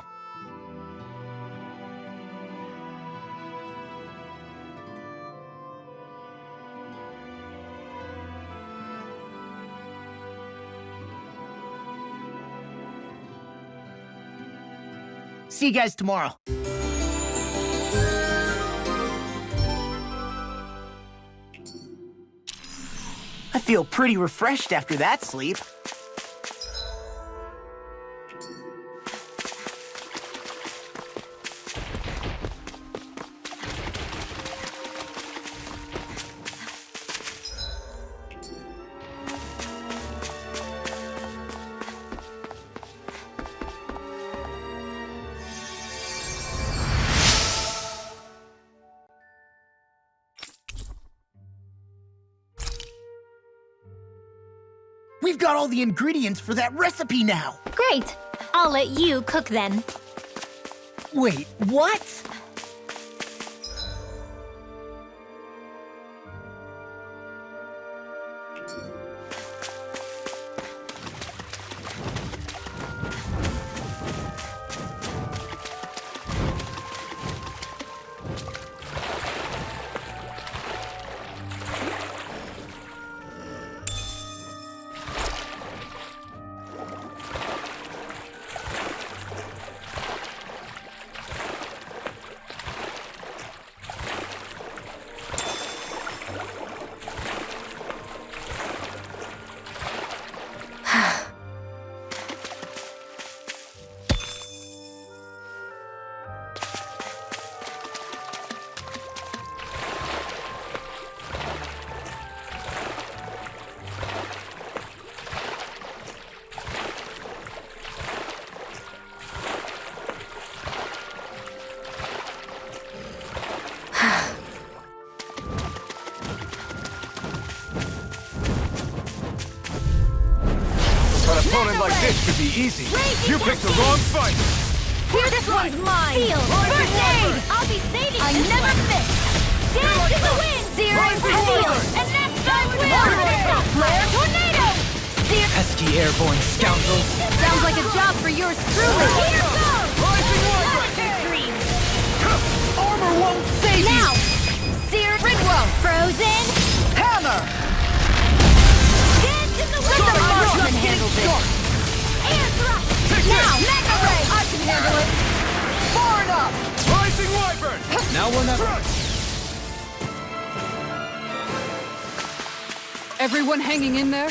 See you guys tomorrow. I feel pretty refreshed after that sleep. We've got all the ingredients for that recipe now. Great! I'll let you cook then. Wait, what? An opponent like this should be easy. You picked the wrong fight. Here, this one's mine! Seal! First aid! I'll be saving I never miss! Dance in the wind! Searing Seal! And next time will! Flare Tornado! Sear... Pesky airborne scoundrels! Sounds like a job for yours truly! Here goes! Dreams! Armor won't save Now! you! Sear Ridwell! Frozen! Hammer! Dance in the wind! Let the marksman handle this! Air thrust! Now! Mega Ray! I can handle it! Far enough! Rising Wyvern! Now we're never... Everyone hanging in there?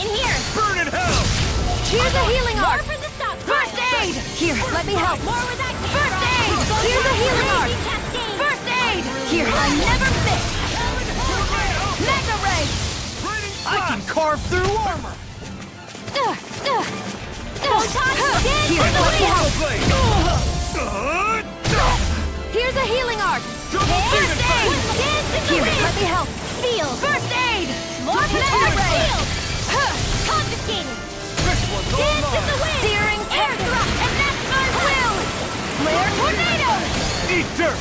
In here! Burn in hell! Here's a healing art! For the stop! First aid! Here, let me help! More with that! First aid! Here's a healing art! First aid! Here, I never miss! Mega ray! I can carve through armor! Here, let me help! Here's a healing art! First aid! Here, let me help! Feel! First aid! More mega ray! Confiscated! Dance in the wind! Searing air thrust! And that's my will! Flare tornado! Eat dirt!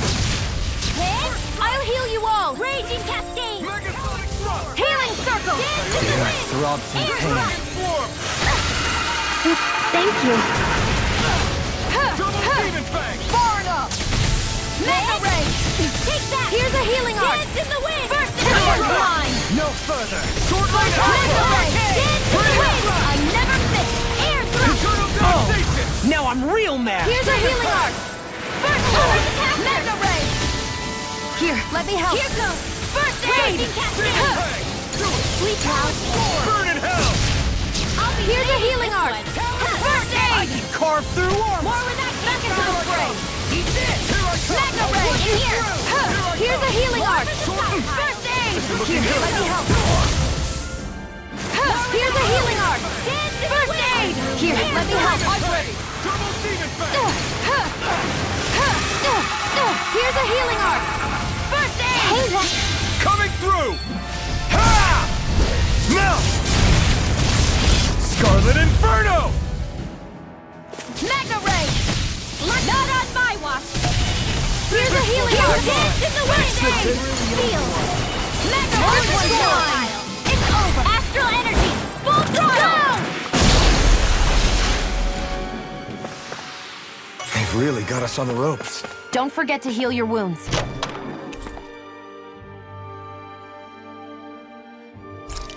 I'll heal you all! Raging cascade! Megasonic thrust! Healing circle! Dance in the wind! Throbs in pain. Transform! Thank you. Double demon fang! Far enough! Mega ray! Take that! Here's a healing art! Dance in the wind! First power line! No further! Sword line Mega ray! Dance in the wind! I never miss! Air thrust! Eternal devastation! Now I'm real mad! Here's a healing art! First power attack! Mega ray! Here, let me help! Here goes! First aid! Sweet house! Burn in hell! Here's a healing art! First I aid! can carve through armor! More with that Megasonic ray! Eat this! Here I come! Mega ray! In here! Here's a healing art! First aid! Here, let me help! Here's a healing art! First aid! Here, let me help! I'm ready! Double demon fang! Here's a healing art! First aid! Coming through! Ha! Melt! Scarlet Inferno! Mega ray! Not on my watch! Here's a healing art! Dance in the wind! Feel! Mega ray! It's over! Astral energy! Full throttle! They've really got us on the ropes. Don't forget to heal your wounds.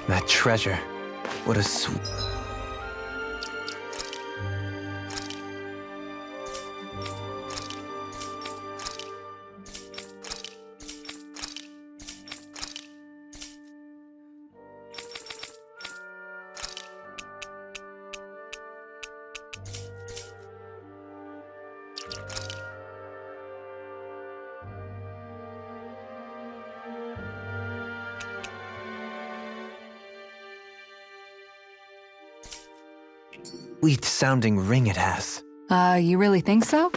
That treasure. What a sweet... sweet-sounding ring it has. You really think so?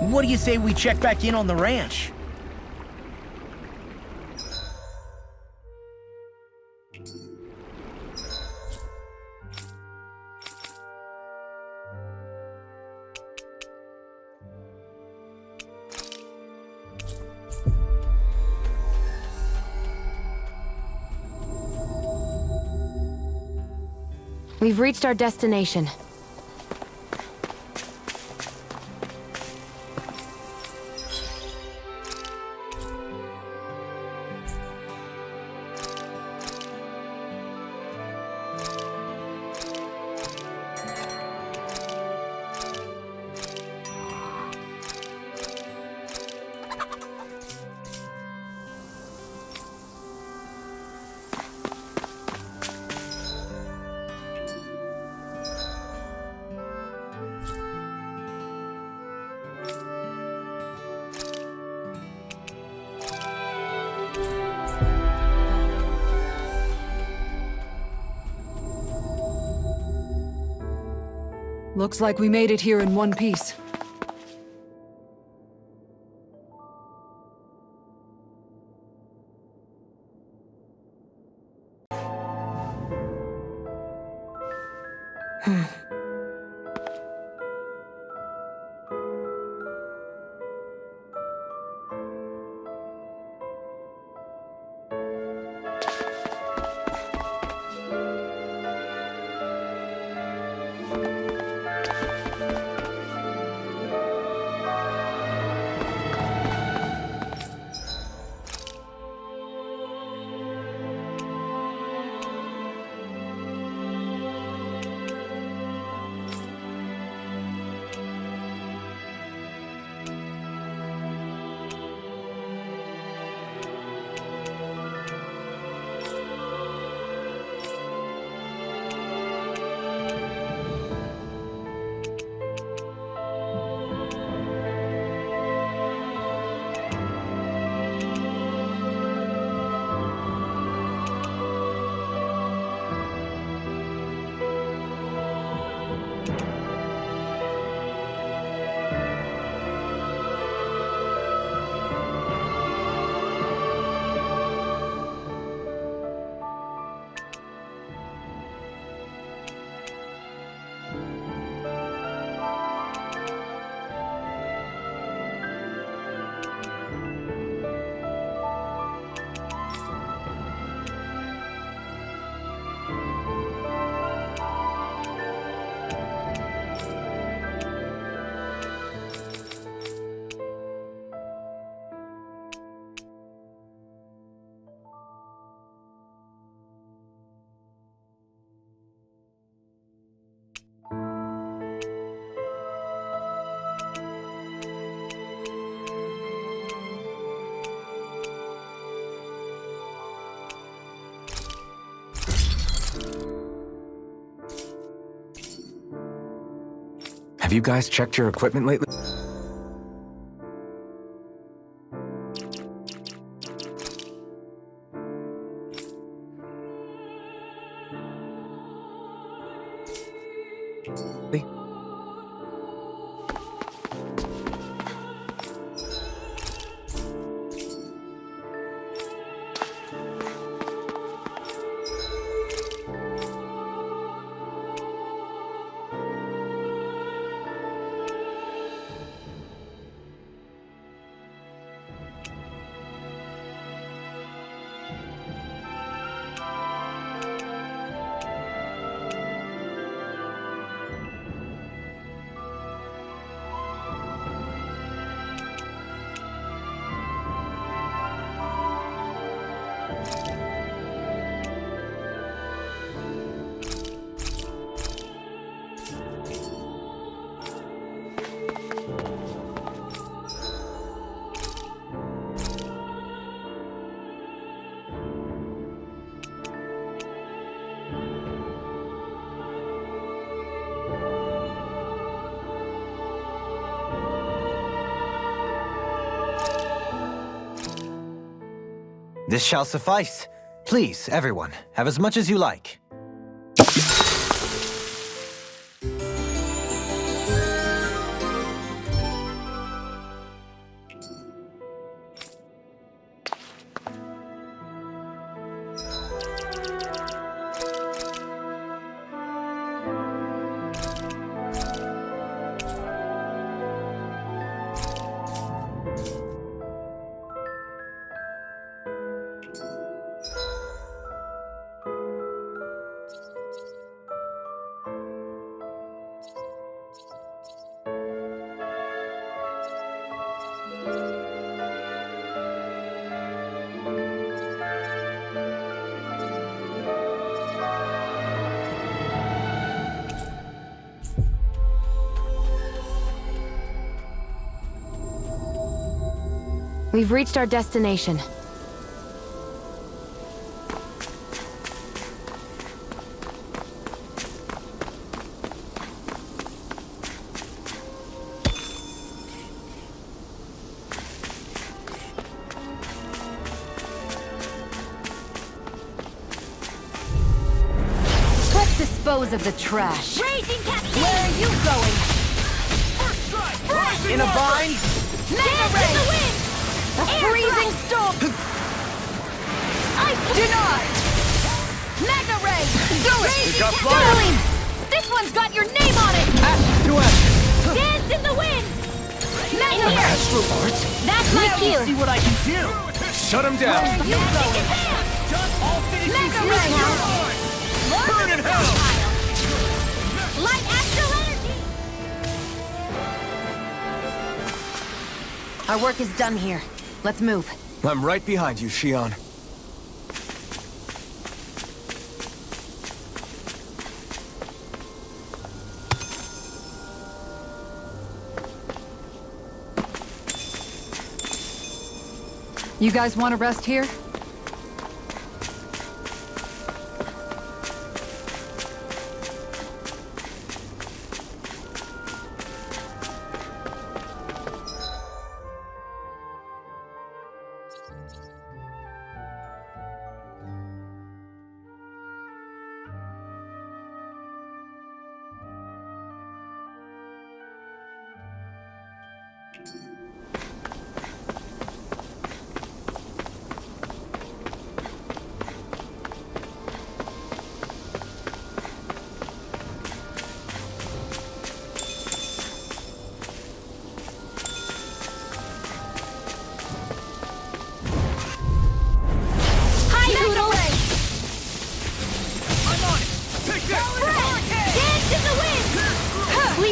What do you say we check back in on the ranch? We've reached our destination. Looks like we made it here in one piece. Have you guys checked your equipment lately? This shall suffice. Please, everyone, have as much as you like. We've reached our destination. Let's dispose of the trash. Raging captain! Where are you going? In a bind? Mega Ray! In the wind! A freezing storm! Denied! Mega Ray! Do it! Raging Darling! This one's got your name on it! Ash to ash! Dance in the wind! Mega Ray! Astral Arts? That's my cue! See what I can do! Shut him down! You think it's him! All finishing Mega Ray! Burn in hell! Light astral energy! Our work is done here. Let's move. I'm right behind you, Shionne. You guys want to rest here?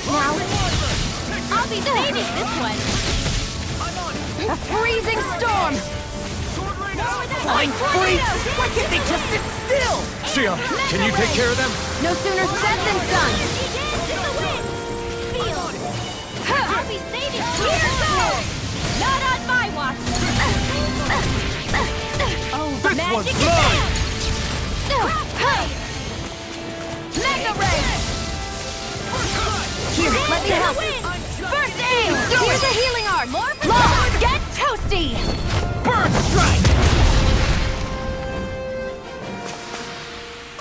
Now, I'll be saving this one. A freezing storm! Flying freaks! Why can't they just sit still? Shionne, can you take care of them? No sooner said than done! I'll be saving here goes! Not on my watch! Oh, This magic one's is mine! Mega Ray! Here, let Let me help. First aid! Here's a healing art! Law, get toasty! Burn strike!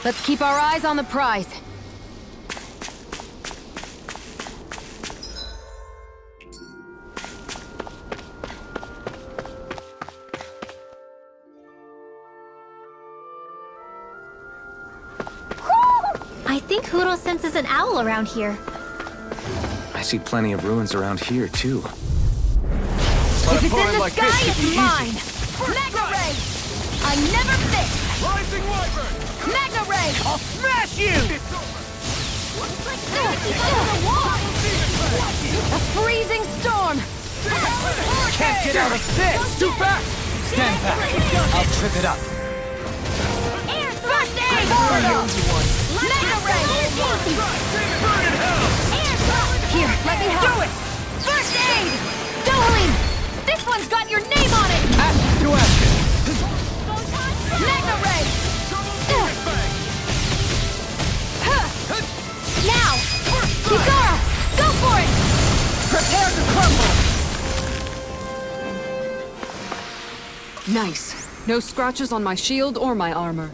Let's keep our eyes on the prize. I think Huro senses an owl around here. I see plenty of ruins around here, too. If it's in the sky, it's mine! Magna Ray! I never miss! Rising Wyvern! Magna Ray! I'll smash you! A freezing storm! Can't get out of this! Too fast! Stand back. I'll trip it up. First aid! Magna Ray! Burn in hell! Here, let me help! Do it! First aid! Dohalim! This one's got your name on it! Ashes to ashes! Magna Ray! Now! Kizara! Go for it! Prepare to crumble! Nice. No scratches on my shield or my armor.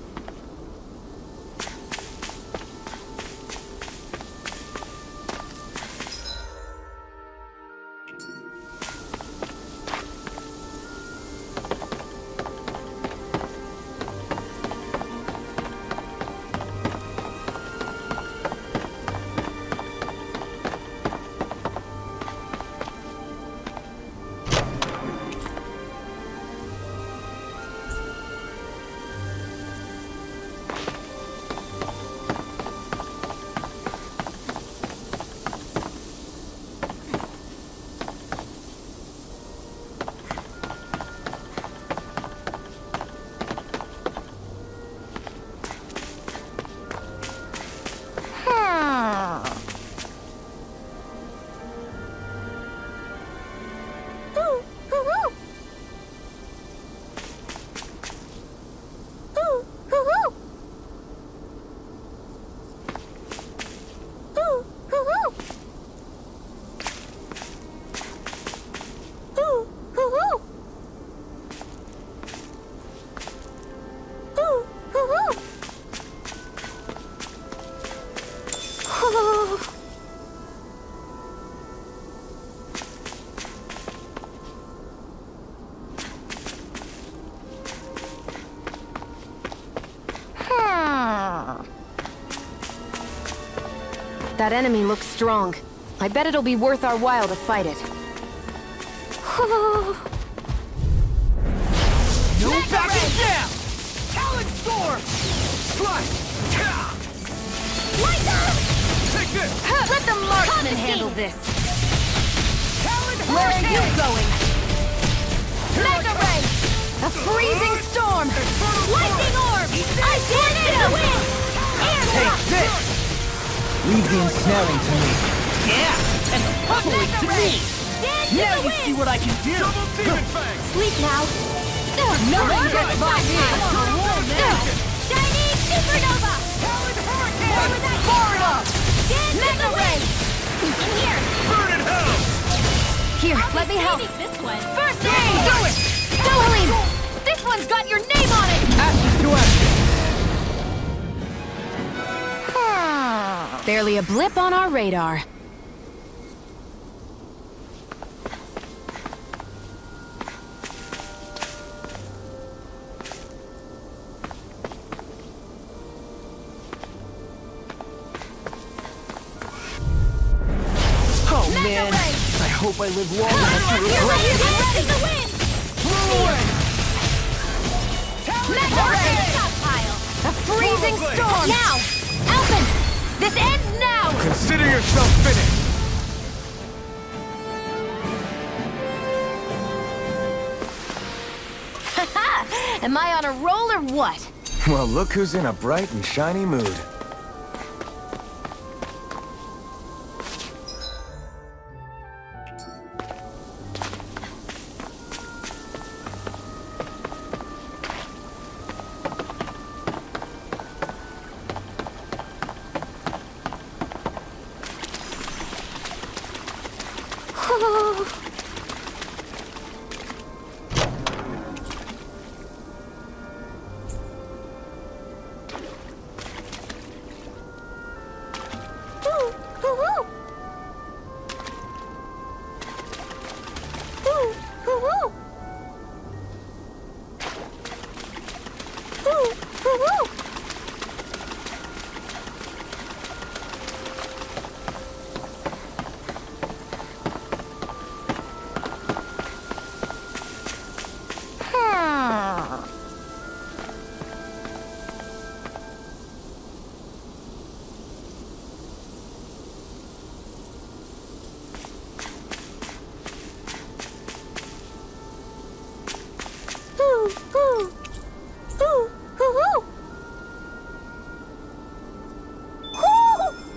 That enemy looks strong. I bet it'll be worth our while to fight it. No backing down! Talon Storm! Strike! Light up! Take this! Let the marksman handle this! Talon Where are you Hurricane! going? Magna Ray! A freezing storm! Lightning orb! I did it! Take this! Leave the ensnaring to me. Yeah! And pummel it to me! Now you see what I can do! Sleep now. Nothing gets by me! I'm on a roll now! Chinese supernova! Talon Hurricane! Far enough! Magna Ray! In here! Burn in hell! Here, let me help. This one. First aid! Do it! Dohalim! This one's got your name on it! Ashes to ashes! Barely a blip on our radar. Oh man! I hope I live long enough to regret it! The wind! Magna Ray! Stockpile! A freezing storm! Now! Alfen! This ends now! Consider yourself finished! Am I on a roll or what? Well, look who's in a bright and shiny mood.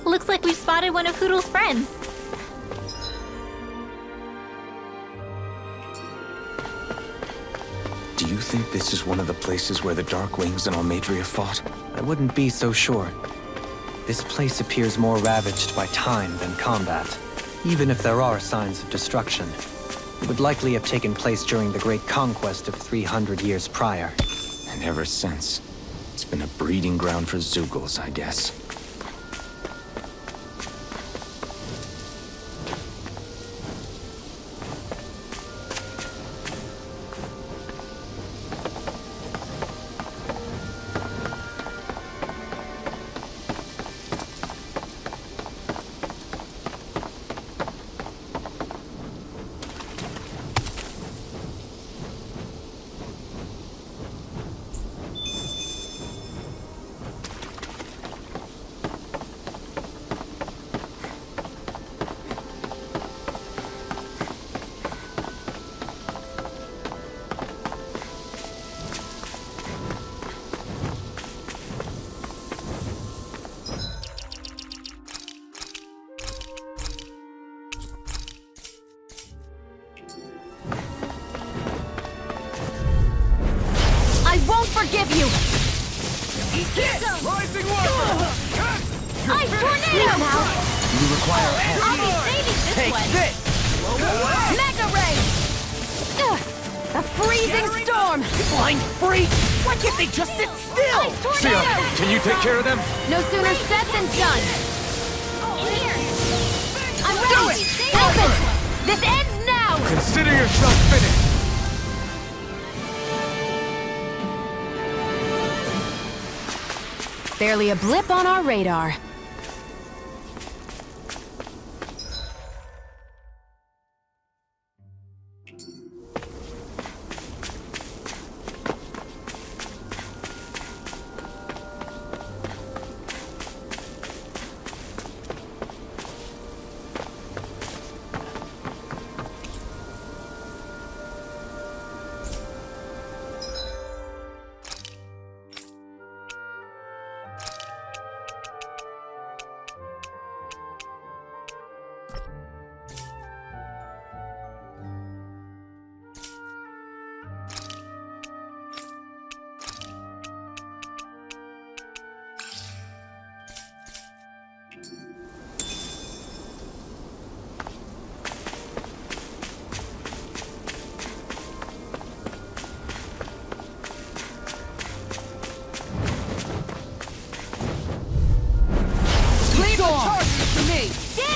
Looks like we spotted one of Hoodle's friends. Do you think this is one of the places where the Dark Wings and Almeidrea fought? I wouldn't be so sure. This place appears more ravaged by time than combat. Even if there are signs of destruction, it would likely have taken place during the Great Conquest of 300 years prior. And ever since, it's been a breeding ground for Zeugles, I guess. Forgive you! Rising water! Ice tornado now! You require a hand. I'll be saving this Take one! this! Mega ray! A freezing storm! Blind freak! Why can't they just sit still? Ice tornado! Can you take care of them? No sooner said than done! I'm Do ready! it! Alfen! This ends now! Consider yourself finished! Barely a blip on our radar.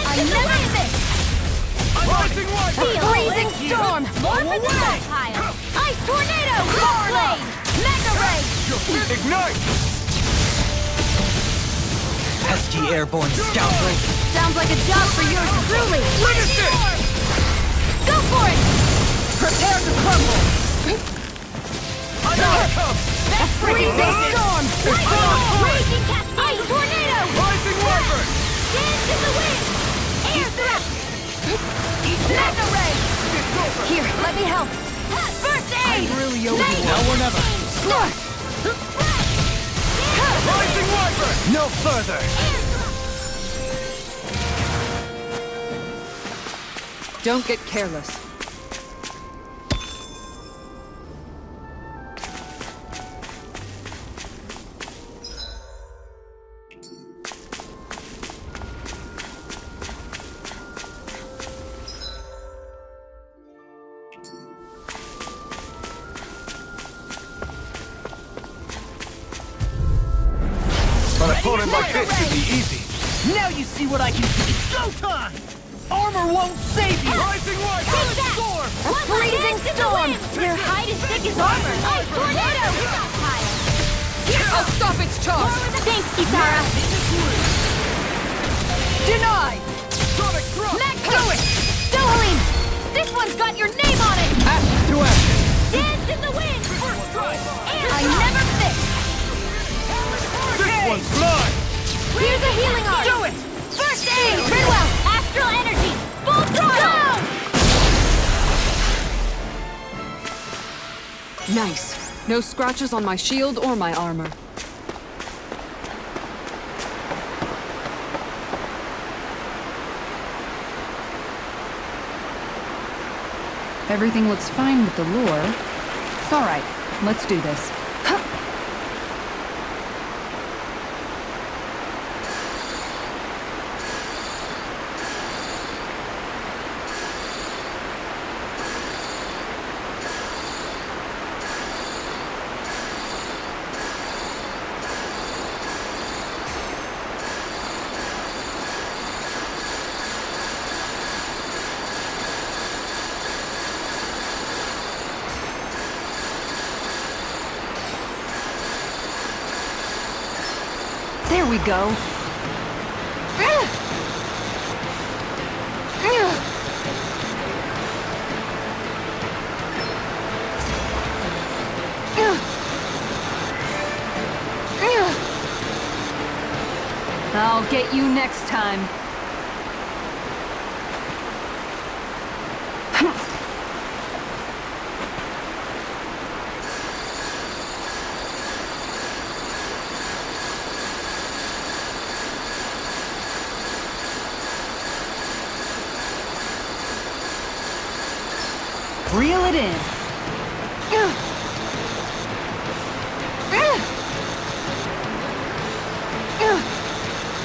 I never miss! Freezing storm! More for the stockpile! Ice tornado! Blade! Mega ray! Ignite! Pesky airborne scoundrel! Sounds like a job for yours truly! Go for it! Prepare to crumble! A freezing storm! Raging cascade! Ice tornado! Rising Wyvern! Dance in the wind! Air thrust! Mega ray! Here, let me help! First aid! Really over Night! now or never! Rising Wyvern! No further! Don't get careless. opponent like this should be easy. Now you see what I can do. It's showtime! Armor won't save you! Rising light! Take that! A freezing storm! Your hide is thick as armor! Ice tornado! I'll stop its charge! Thanks, Kisara! Denied! Sonic thrust! Do it! Dohalim! This one's got your name on it! Action to action! Dance in the wind! First strike! I never miss! This one's mine! Here's a healing art! Do it! First aid! Grinymuk! Astral energy! Full throttle! Nice. No scratches on my shield or my armor. Everything looks fine with the lore. All right, let's do this. There we go. I'll get you next time. Reel it in.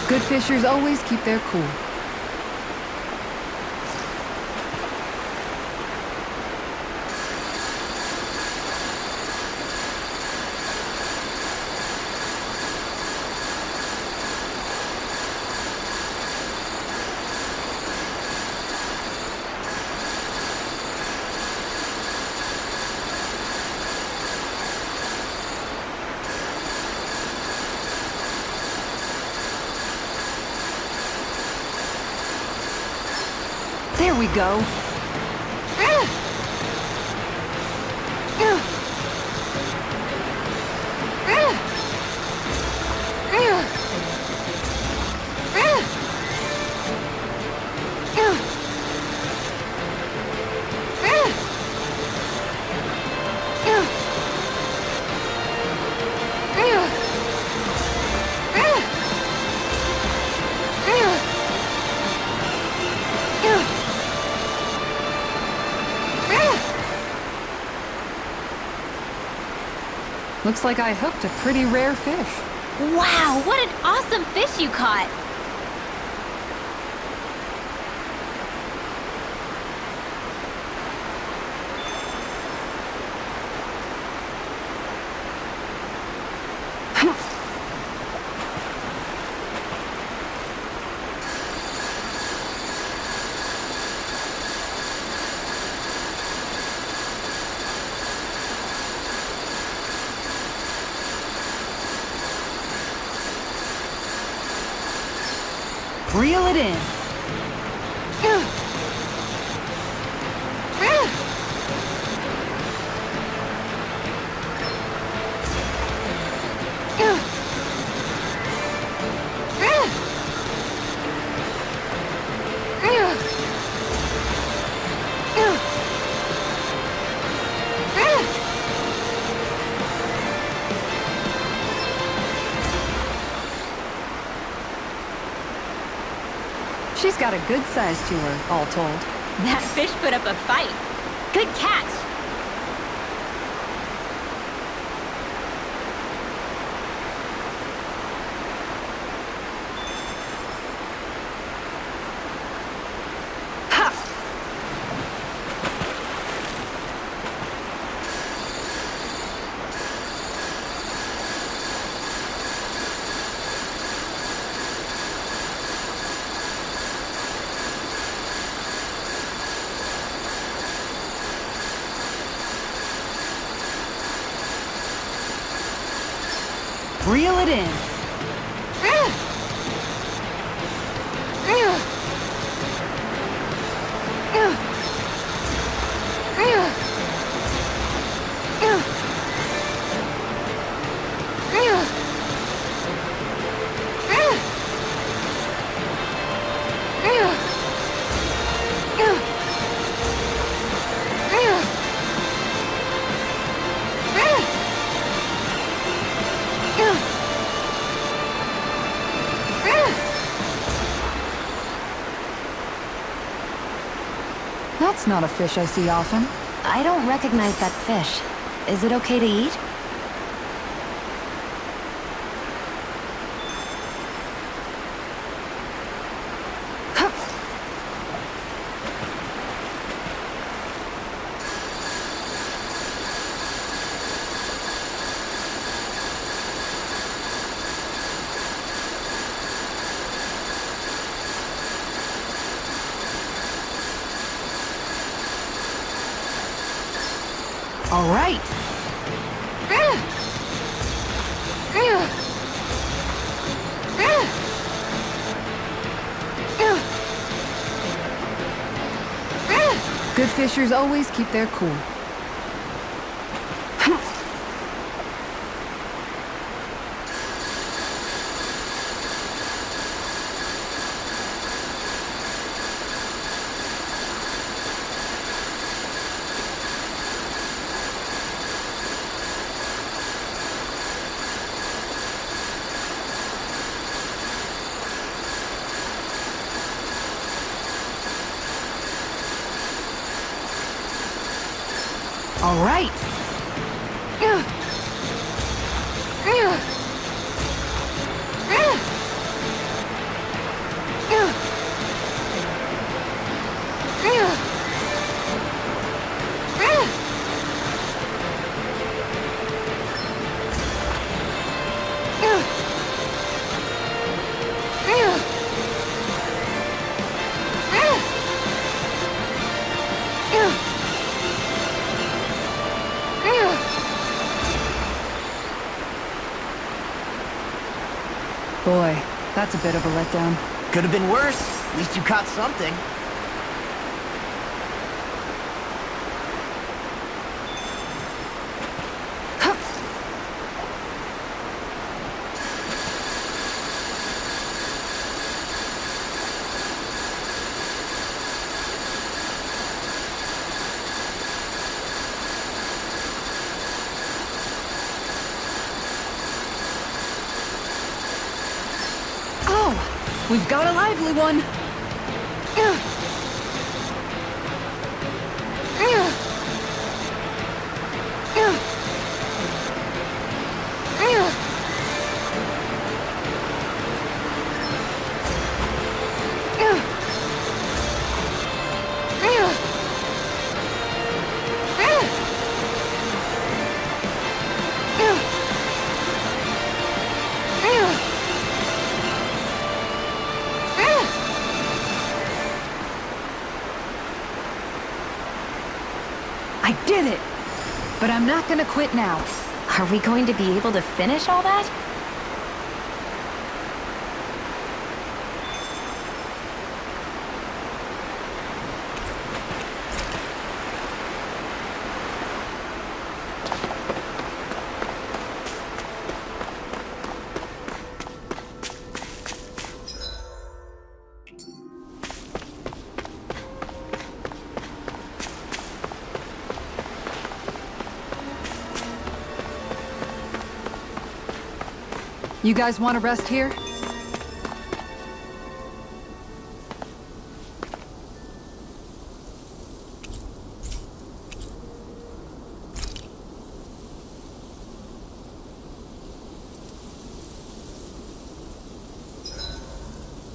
Good fishers always keep their cool. There we go. Looks like I hooked a pretty rare fish. Wow, what an awesome fish you caught! Reel it in. She's got a good size to her, all told. That fish put up a fight. Good catch! Reel it in. That's not a fish I see often. I don't recognize that fish. Is it okay to eat? All right. Good fishers always keep their cool. All right. Boy, that's a bit of a letdown. Could have been worse. At least you caught something. We've got a lively one! I did it! But I'm not gonna quit now. Are we going to be able to finish all that? You guys want to rest here?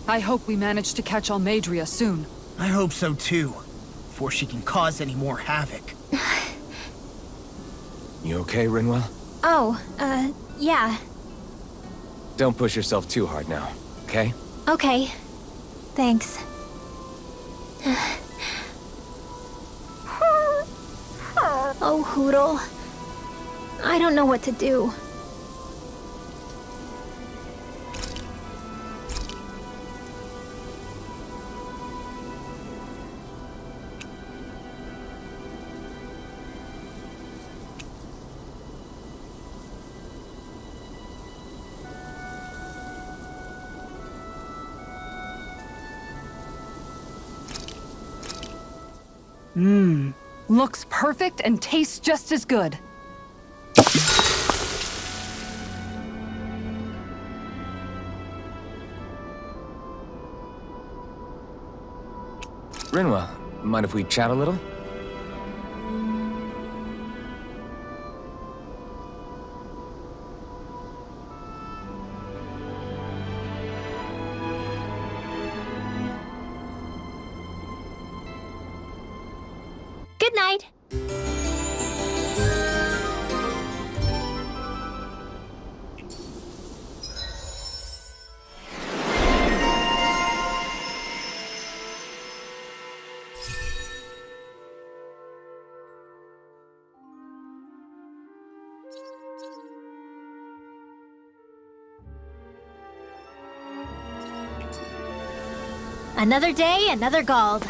I hope we manage to catch Almeidrea soon. I hope so too, before she can cause any more havoc. You okay, Rinwell? Oh, yeah. Don't push yourself too hard now, okay? Okay. Thanks. Oh, Hootle. I don't know what to do. Looks perfect and tastes just as good. Rinwell, mind if we chat a little? Good night. Another day, another Gald.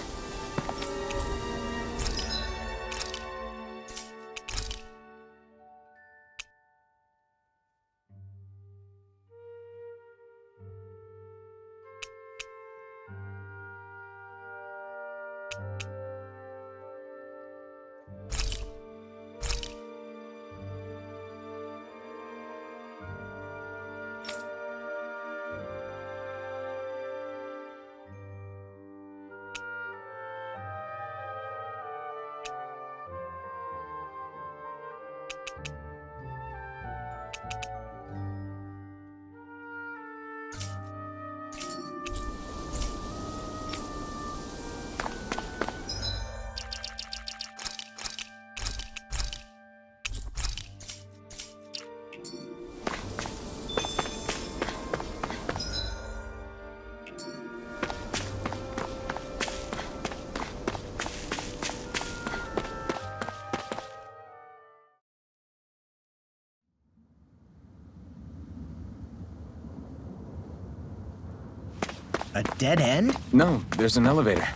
A dead end? No, there's an elevator.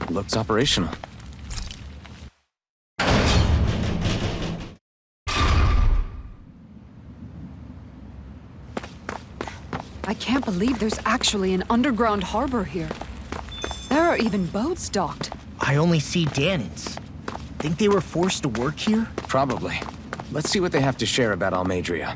Looks operational. I can't believe there's actually an underground harbor here. There are even boats docked. I only see Danans. Think they were forced to work here? Probably. Let's see what they have to share about Almeidrea.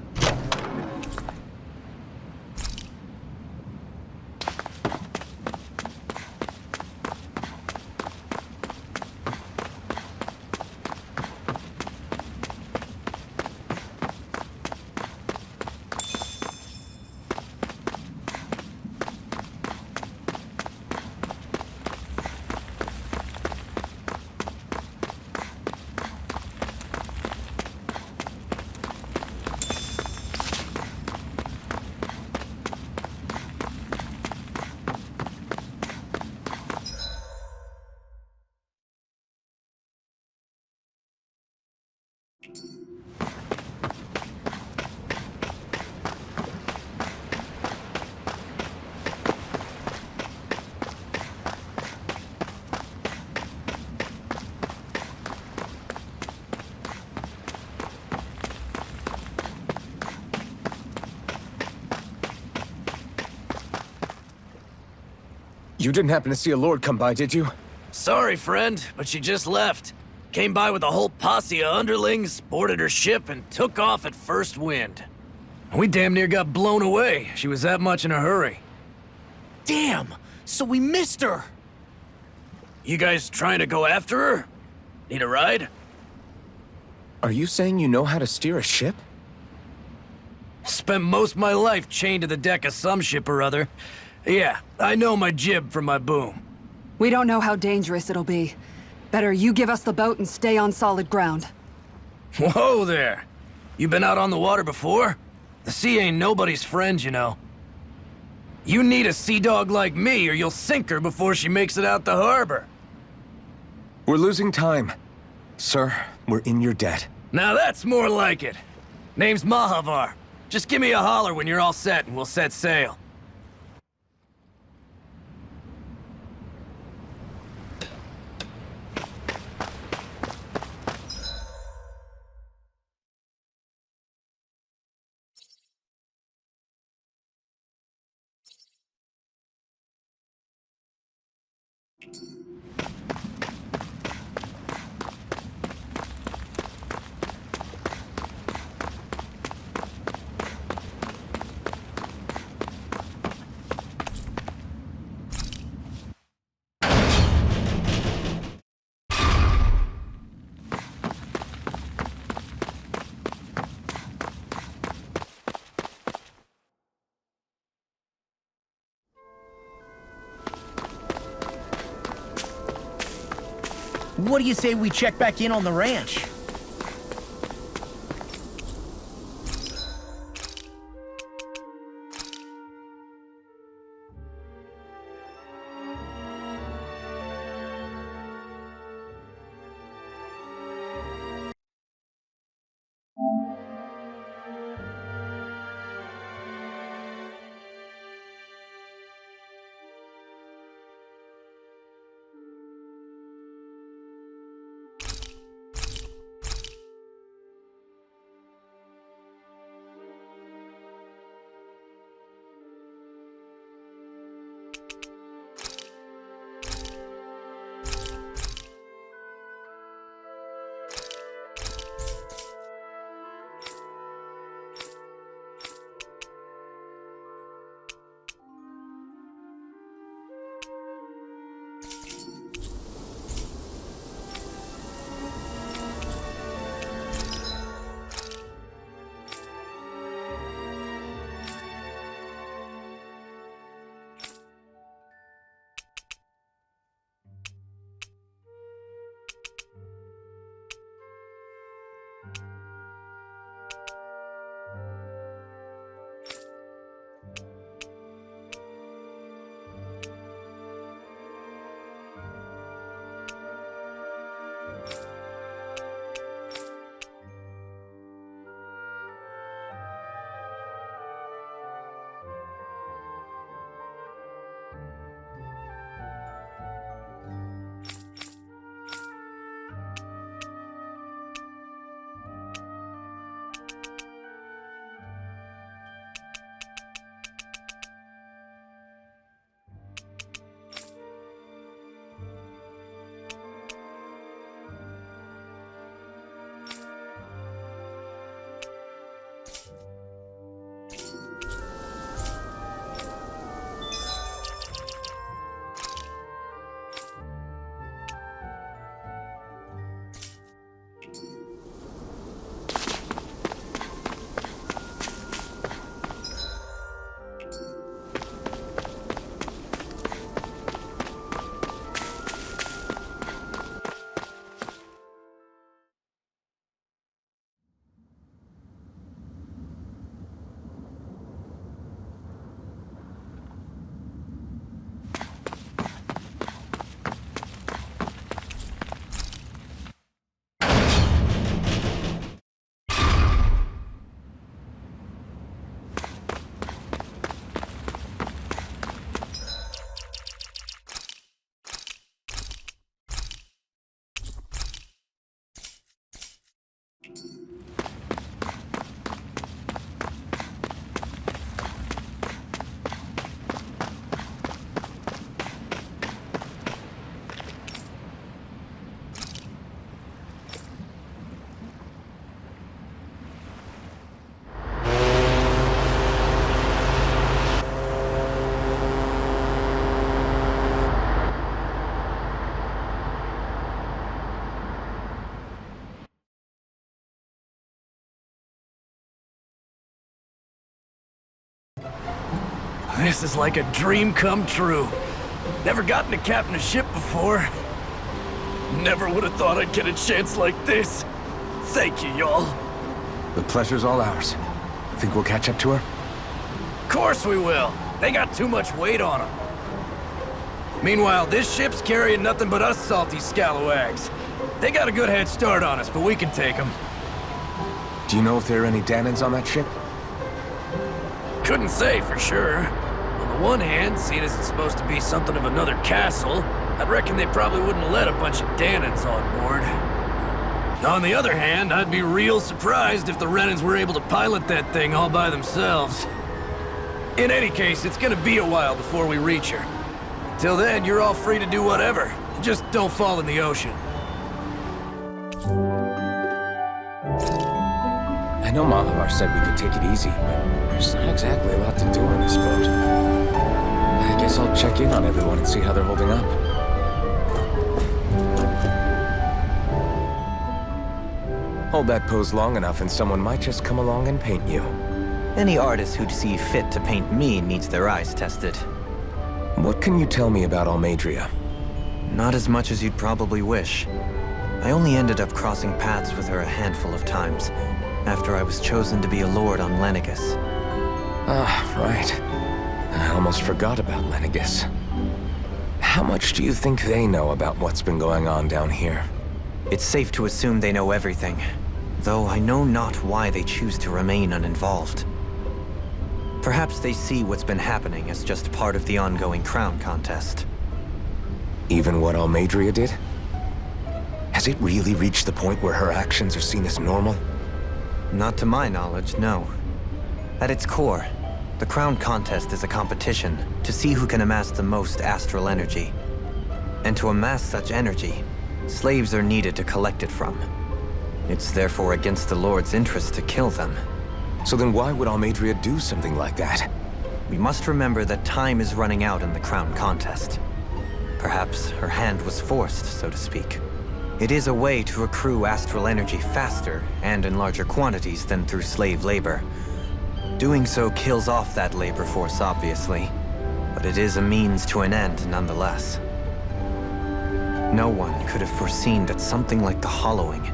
You didn't happen to see a lord come by, did you? Sorry, friend, but she just left. Came by with a whole posse of underlings, boarded her ship, and took off at first wind. We damn near got blown away. She was that much in a hurry. Damn! So we missed her! You guys trying to go after her? Need a ride? Are you saying you know how to steer a ship? Spent most of my life chained to the deck of some ship or other. Yeah, I know my jib from my boom. We don't know how dangerous it'll be. Better you give us the boat and stay on solid ground. Whoa there! You been out on the water before? The sea ain't nobody's friend, you know. You need a sea dog like me or you'll sink her before she makes it out the harbor. We're losing time. Sir, we're in your debt. Now that's more like it. Name's Mahavar. Just give me a holler when you're all set and we'll set sail. What do you say we check back in on the ranch? This is like a dream come true. Never gotten to captain a ship before. Never would have thought I'd get a chance like this. Thank you, y'all. The pleasure's all ours. Think we'll catch up to her? Of course we will. They got too much weight on them. Meanwhile, this ship's carrying nothing but us salty scalawags. They got a good head start on us, but we can take them. Do you know if there are any Danans on that ship? Couldn't say for sure. On the one hand, seeing as it's supposed to be something of another castle, I'd reckon they probably wouldn't let a bunch of Danans on board. On the other hand, I'd be real surprised if the Renans were able to pilot that thing all by themselves. In any case, it's gonna be a while before we reach her. Till then, you're all free to do whatever. Just don't fall in the ocean. I know Malabar said we could take it easy, but there's not exactly a lot to do on this boat. I guess I'll check in on everyone and see how they're holding up. Hold that pose long enough and someone might just come along and paint you. Any artist who'd see fit to paint me needs their eyes tested. What can you tell me about Almeidrea? Not as much as you'd probably wish. I only ended up crossing paths with her a handful of times, after I was chosen to be a lord on Lenegus. Ah, right. I almost forgot about Lenegus. How much do you think they know about what's been going on down here? It's safe to assume they know everything, though I know not why they choose to remain uninvolved. Perhaps they see what's been happening as just part of the ongoing crown contest. Even what Almeidrea did? Has it really reached the point where her actions are seen as normal? Not to my knowledge, no. At its core, the crown contest is a competition to see who can amass the most astral energy. And to amass such energy, slaves are needed to collect it from. It's therefore against the Lord's interest to kill them. So then why would Almeidrea do something like that? We must remember that time is running out in the crown contest. Perhaps her hand was forced, so to speak. It is a way to accrue astral energy faster and in larger quantities than through slave labor. Doing so kills off that labor force, obviously, but it is a means to an end nonetheless. No one could have foreseen that something like the Hollowing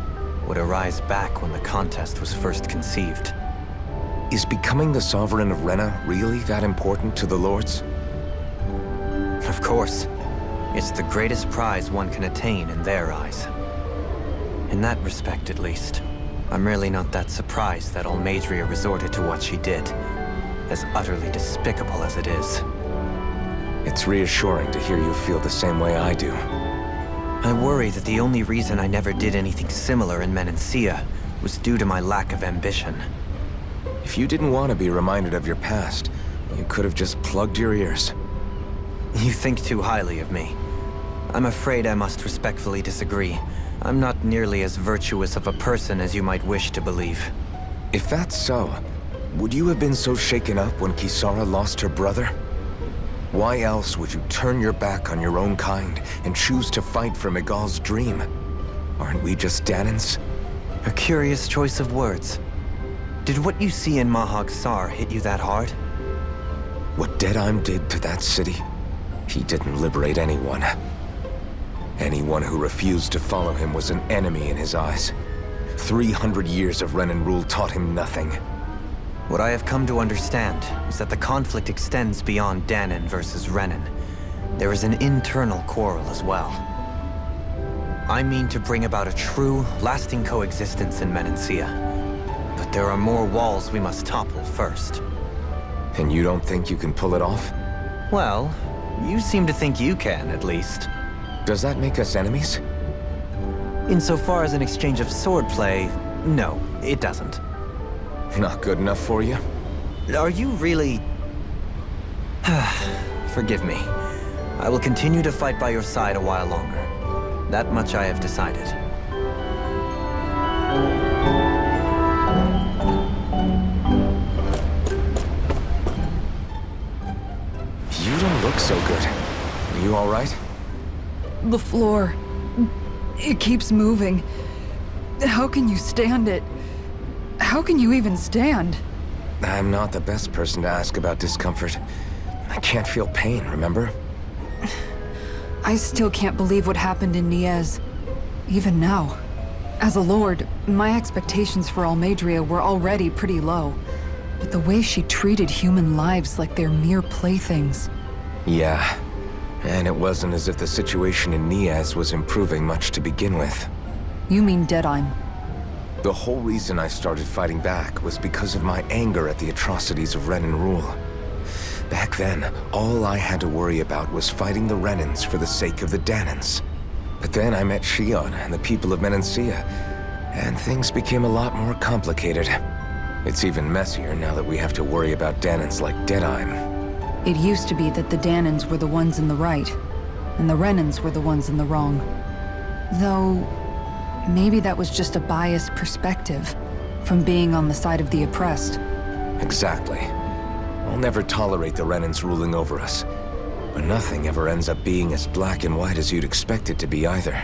would arise back when the contest was first conceived. Is becoming the Sovereign of Rena really that important to the Lords? Of course. It's the greatest prize one can attain in their eyes. In that respect, at least, I'm really not that surprised that Almeidrea resorted to what she did, as utterly despicable as it is. It's reassuring to hear you feel the same way I do. I worry that the only reason I never did anything similar in Menancia was due to my lack of ambition. If you didn't want to be reminded of your past, you could have just plugged your ears. You think too highly of me. I'm afraid I must respectfully disagree. I'm not nearly as virtuous of a person as you might wish to believe. If that's so, would you have been so shaken up when Kisara lost her brother? Why else would you turn your back on your own kind and choose to fight for Miguel's dream? Aren't we just Danans? A curious choice of words. Did what you see in Mahag Sar hit you that hard? What Deadheim did to that city, he didn't liberate anyone. Anyone who refused to follow him was an enemy in his eyes. 300 years of Renan rule taught him nothing. What I have come to understand is that the conflict extends beyond Danan versus Renan. There is an internal quarrel as well. I mean to bring about a true, lasting coexistence in Menancia. But there are more walls we must topple first. And you don't think you can pull it off? Well, you seem to think you can, at least. Does that make us enemies? Insofar as an exchange of swordplay, no, it doesn't. Not good enough for you? Are you really... Forgive me. I will continue to fight by your side a while longer. That much I have decided. You don't look so good. Are you all right? The floor. It keeps moving. How can you stand it? How can you even stand? I'm not the best person to ask about discomfort. I can't feel pain, remember? I still can't believe what happened in Niez. Even now. As a lord, my expectations for Almeidrea were already pretty low. But the way she treated human lives like they're mere playthings. Yeah. And it wasn't as if the situation in Niez was improving much to begin with. You mean Deadheim? The whole reason I started fighting back was because of my anger at the atrocities of Renan rule. Back then, all I had to worry about was fighting the Renans for the sake of the Danans. But then I met Shionne and the people of Menancia, and things became a lot more complicated. It's even messier now that we have to worry about Danans like Deadheim. It used to be that the Danans were the ones in the right, and the Renans were the ones in the wrong. Though, maybe that was just a biased perspective from being on the side of the oppressed. Exactly. I'll never tolerate the Renans ruling over us. But nothing ever ends up being as black and white as you'd expect it to be either.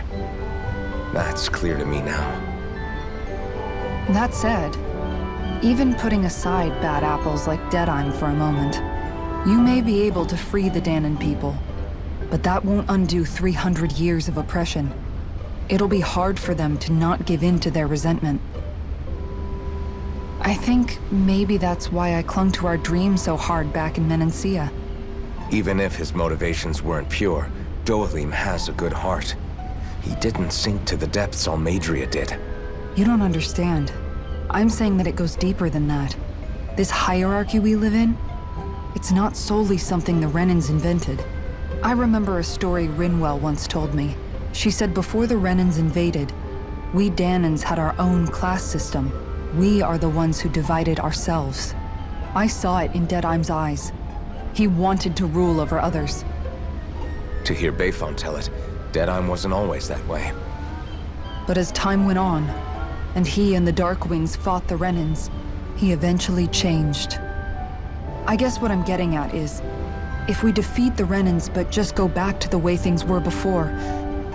That's clear to me now. That said, even putting aside bad apples like Deadheim for a moment, you may be able to free the Danan people. But that won't undo 300 years of oppression. It'll be hard for them to not give in to their resentment. I think maybe that's why I clung to our dream so hard back in Menancia. Even if his motivations weren't pure, Dohalim has a good heart. He didn't sink to the depths Almeidrea did. You don't understand. I'm saying that it goes deeper than that. This hierarchy we live in, it's not solely something the Renans invented. I remember a story Rinwell once told me. She said before the Renans invaded, we Danans had our own class system. We are the ones who divided ourselves. I saw it in Deadeye's eyes. He wanted to rule over others. To hear Bayfon tell it, Deadeye wasn't always that way. But as time went on, and he and the Darkwings fought the Renans, he eventually changed. I guess what I'm getting at is, if we defeat the Renans but just go back to the way things were before,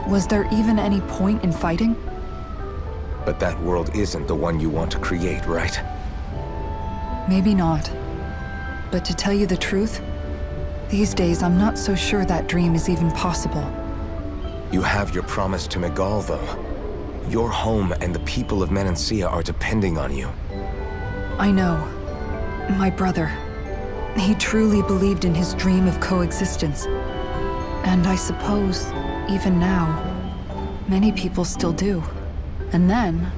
was there even any point in fighting? But that world isn't the one you want to create, right? Maybe not. But to tell you the truth, these days I'm not so sure that dream is even possible. You have your promise to Miguel, though. Your home and the people of Menancia are depending on you. I know. My brother. He truly believed in his dream of coexistence. And I suppose, even now, many people still do. And then,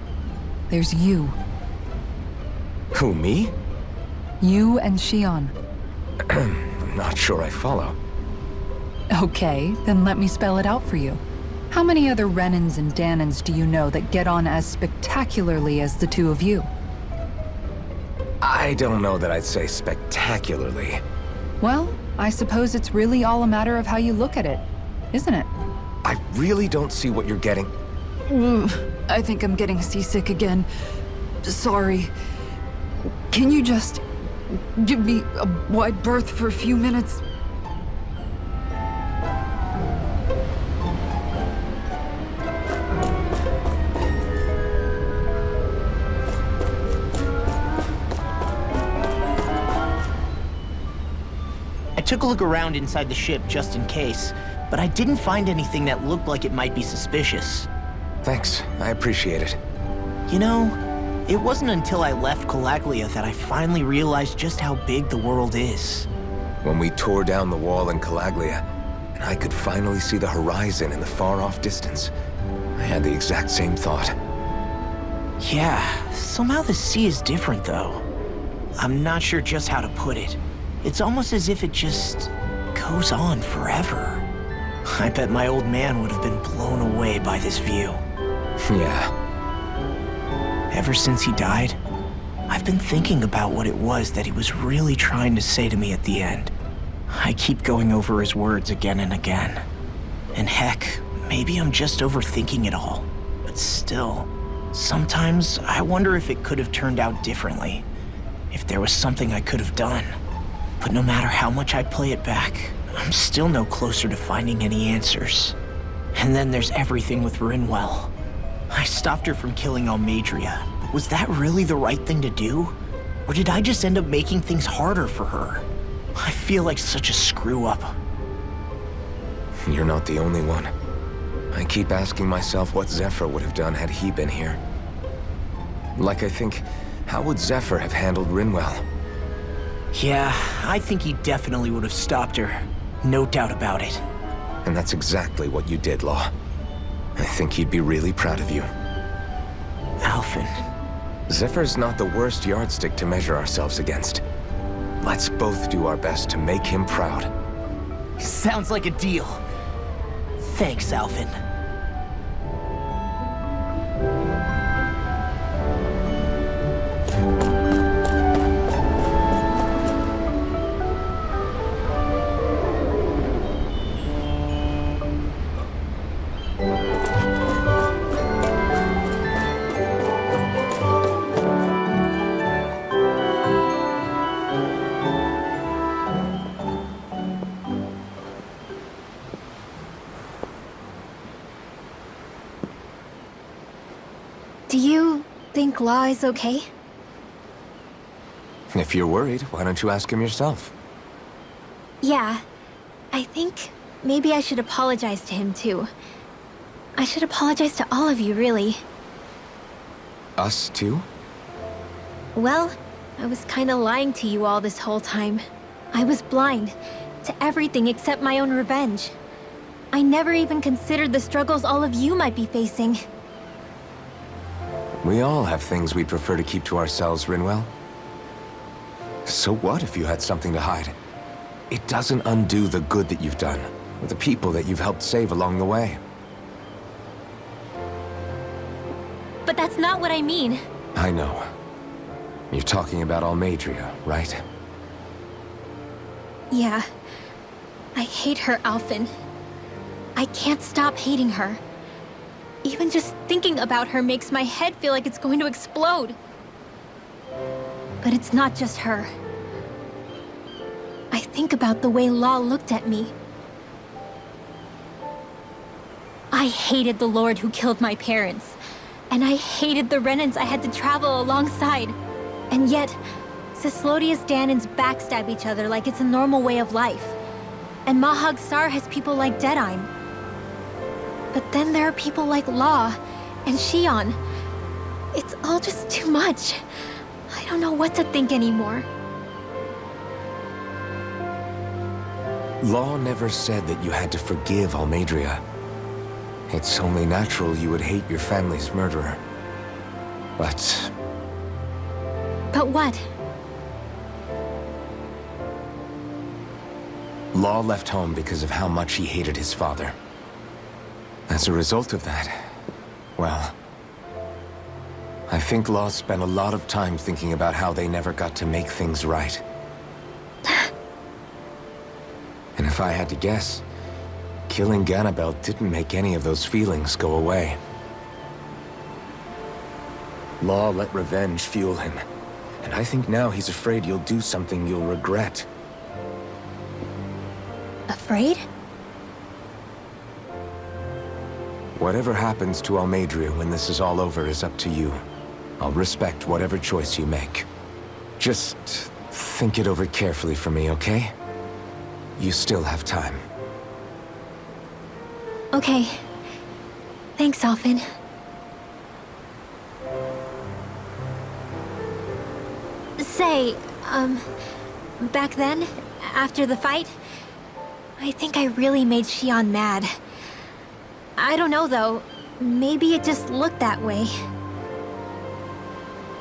there's you. Who, me? You and Shionne. I'm not sure I follow. Okay, then let me spell it out for you. How many other Renans and Danans do you know that get on as spectacularly as the two of you? I don't know that I'd say spectacularly. Well, I suppose it's really all a matter of how you look at it, isn't it? I really don't see what you're getting. I think I'm getting seasick again. Sorry. Can you just give me a wide berth for a few minutes? I took a look around inside the ship just in case, but I didn't find anything that looked like it might be suspicious. Thanks, I appreciate it. You know, it wasn't until I left Calaglia that I finally realized just how big the world is. When we tore down the wall in Calaglia, and I could finally see the horizon in the far-off distance, I had the exact same thought. Yeah, somehow the sea is different though. I'm not sure just how to put it. It's almost as if it just goes on forever. I bet my old man would have been blown away by this view. Yeah. Ever since he died, I've been thinking about what it was that he was really trying to say to me at the end. I keep going over his words again and again. And heck, maybe I'm just overthinking it all. But still, sometimes I wonder if it could have turned out differently. If there was something I could have done. But no matter how much I play it back, I'm still no closer to finding any answers. And then there's everything with Rinwell. I stopped her from killing Almeidrea, but was that really the right thing to do? Or did I just end up making things harder for her? I feel like such a screw-up. You're not the only one. I keep asking myself what Zephyr would have done had he been here. Like I think, how would Zephyr have handled Rinwell? Yeah, I think he definitely would have stopped her. No doubt about it. And that's exactly what you did, Law. I think he'd be really proud of you. Alfen. Zephyr's not the worst yardstick to measure ourselves against. Let's both do our best to make him proud. Sounds like a deal. Thanks, Alfen. Do you think Law is okay? If you're worried, why don't you ask him yourself? Yeah. I think maybe I should apologize to him too. I should apologize to all of you, really. Us too? Well, I was kinda lying to you all this whole time. I was blind to everything except my own revenge. I never even considered the struggles all of you might be facing. We all have things we'd prefer to keep to ourselves, Rinwell. So what if you had something to hide? It doesn't undo the good that you've done, or the people that you've helped save along the way. But that's not what I mean. I know. You're talking about Almeidrea, right? Yeah. I hate her, Alfen. I can't stop hating her. Even just thinking about her makes my head feel like it's going to explode. But it's not just her. I think about the way Law looked at me. I hated the Lord who killed my parents. And I hated the Renans I had to travel alongside. And yet, Cyslodia's Danans backstab each other like it's a normal way of life. And Mahag Sar has people like Deadeye. But then there are people like Law and Shionne. It's all just too much. I don't know what to think anymore. Law never said that you had to forgive Almeidrea. It's only natural you would hate your family's murderer. But what? Law left home because of how much he hated his father. As a result of that, well, I think Law spent a lot of time thinking about how they never got to make things right. And if I had to guess, killing Ganabel didn't make any of those feelings go away. Law let revenge fuel him, and I think now he's afraid you'll do something you'll regret. Afraid? Whatever happens to Almeidrea when this is all over is up to you. I'll respect whatever choice you make. Just think it over carefully for me, okay? You still have time. Okay. Thanks, Alfen. Say, back then, after the fight, I think I really made Shionne mad. I don't know, though. Maybe it just looked that way.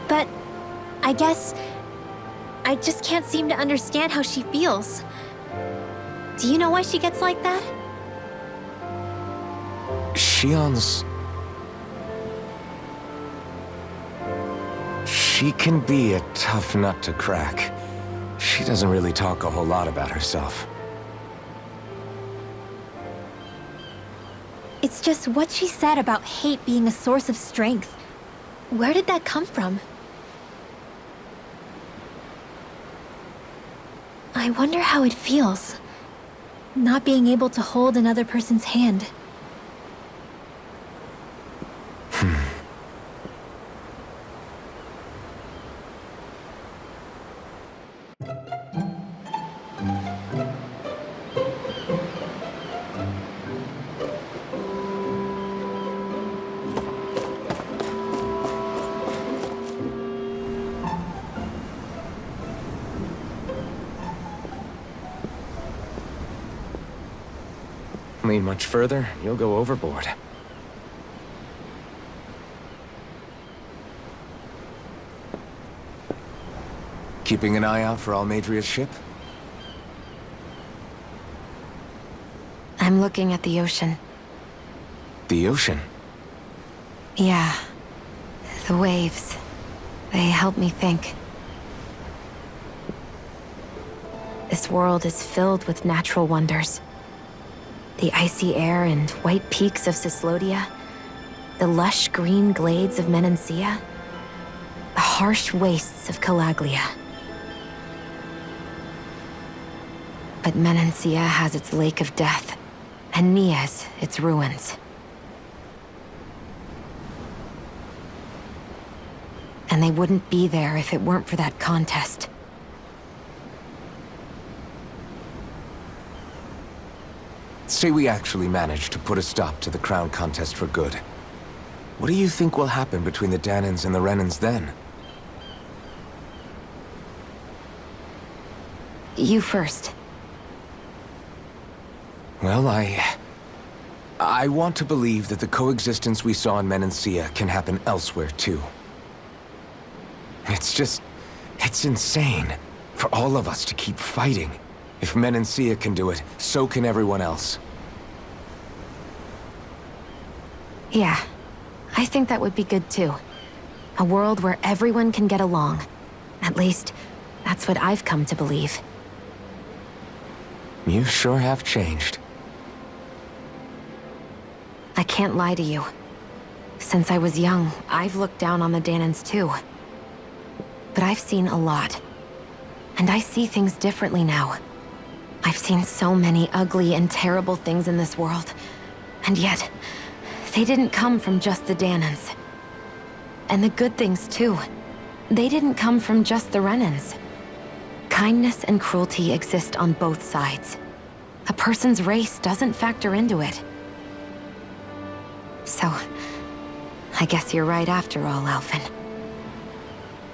But I guess I just can't seem to understand how she feels. Do you know why she gets like that? Shionne's... She can be a tough nut to crack. She doesn't really talk a whole lot about herself. It's just what she said about hate being a source of strength. Where did that come from? I wonder how it feels, not being able to hold another person's hand. Lean much further, you'll go overboard. Keeping an eye out for Almeidrea's ship? I'm looking at the ocean. The ocean? Yeah. The waves. They help me think. This world is filled with natural wonders. The icy air and white peaks of Cyslodia, the lush green glades of Menancia, the harsh wastes of Calaglia. But Menancia has its Lake of Death, and Nias its ruins. And they wouldn't be there if it weren't for that contest. Let's say we actually manage to put a stop to the crown contest for good. What do you think will happen between the Danans and the Renans then? You first. Well, I want to believe that the coexistence we saw in Menancia can happen elsewhere, too. It's insane for all of us to keep fighting. If Menancia can do it, so can everyone else. Yeah, I think that would be good too. A world where everyone can get along. At least, that's what I've come to believe. You sure have changed. I can't lie to you. Since I was young, I've looked down on the Danans too. But I've seen a lot. And I see things differently now. I've seen so many ugly and terrible things in this world. And yet, they didn't come from just the Danans. And the good things too. They didn't come from just the Renans. Kindness and cruelty exist on both sides. A person's race doesn't factor into it. So, I guess you're right after all, Alfen.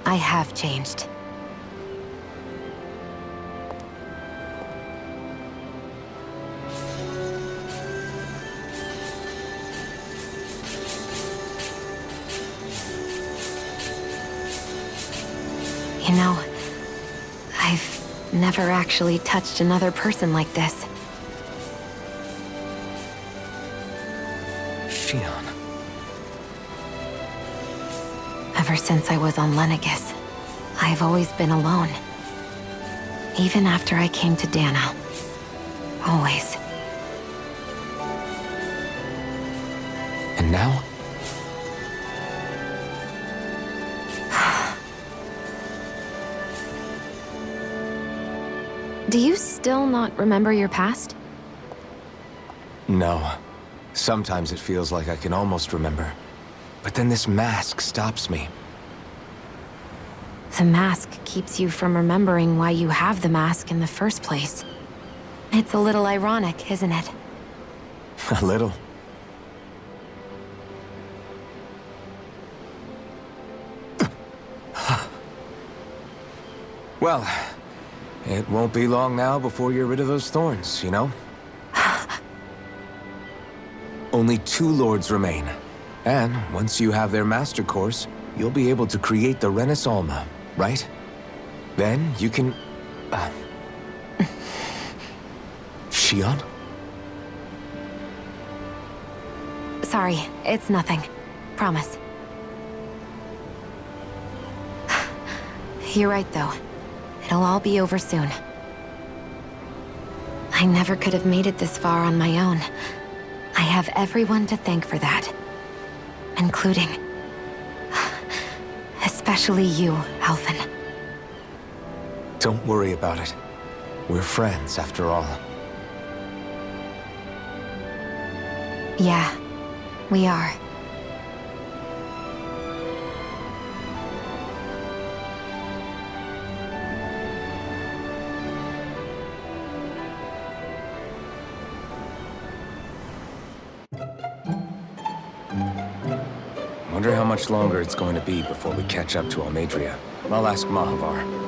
I have changed. You know, I've never actually touched another person like this. Shionne. Ever since I was on Lenegis, I've always been alone. Even after I came to Dana. Always. And now? Do you still not remember your past? No. Sometimes it feels like I can almost remember. But then this mask stops me. The mask keeps you from remembering why you have the mask in the first place. It's a little ironic, isn't it? A little. Well, it won't be long now before you're rid of those thorns, you know? Only 2 lords remain. And once you have their master course, you'll be able to create the Renis Alma, right? Then you can... Shionne? Sorry, it's nothing. Promise. You're right, though. It'll all be over soon. I never could have made it this far on my own. I have everyone to thank for that. Including... especially you, Alfen. Don't worry about it. We're friends, after all. Yeah, we are. Wonder how much longer it's going to be before we catch up to Almeidrea. I'll ask Mahavar.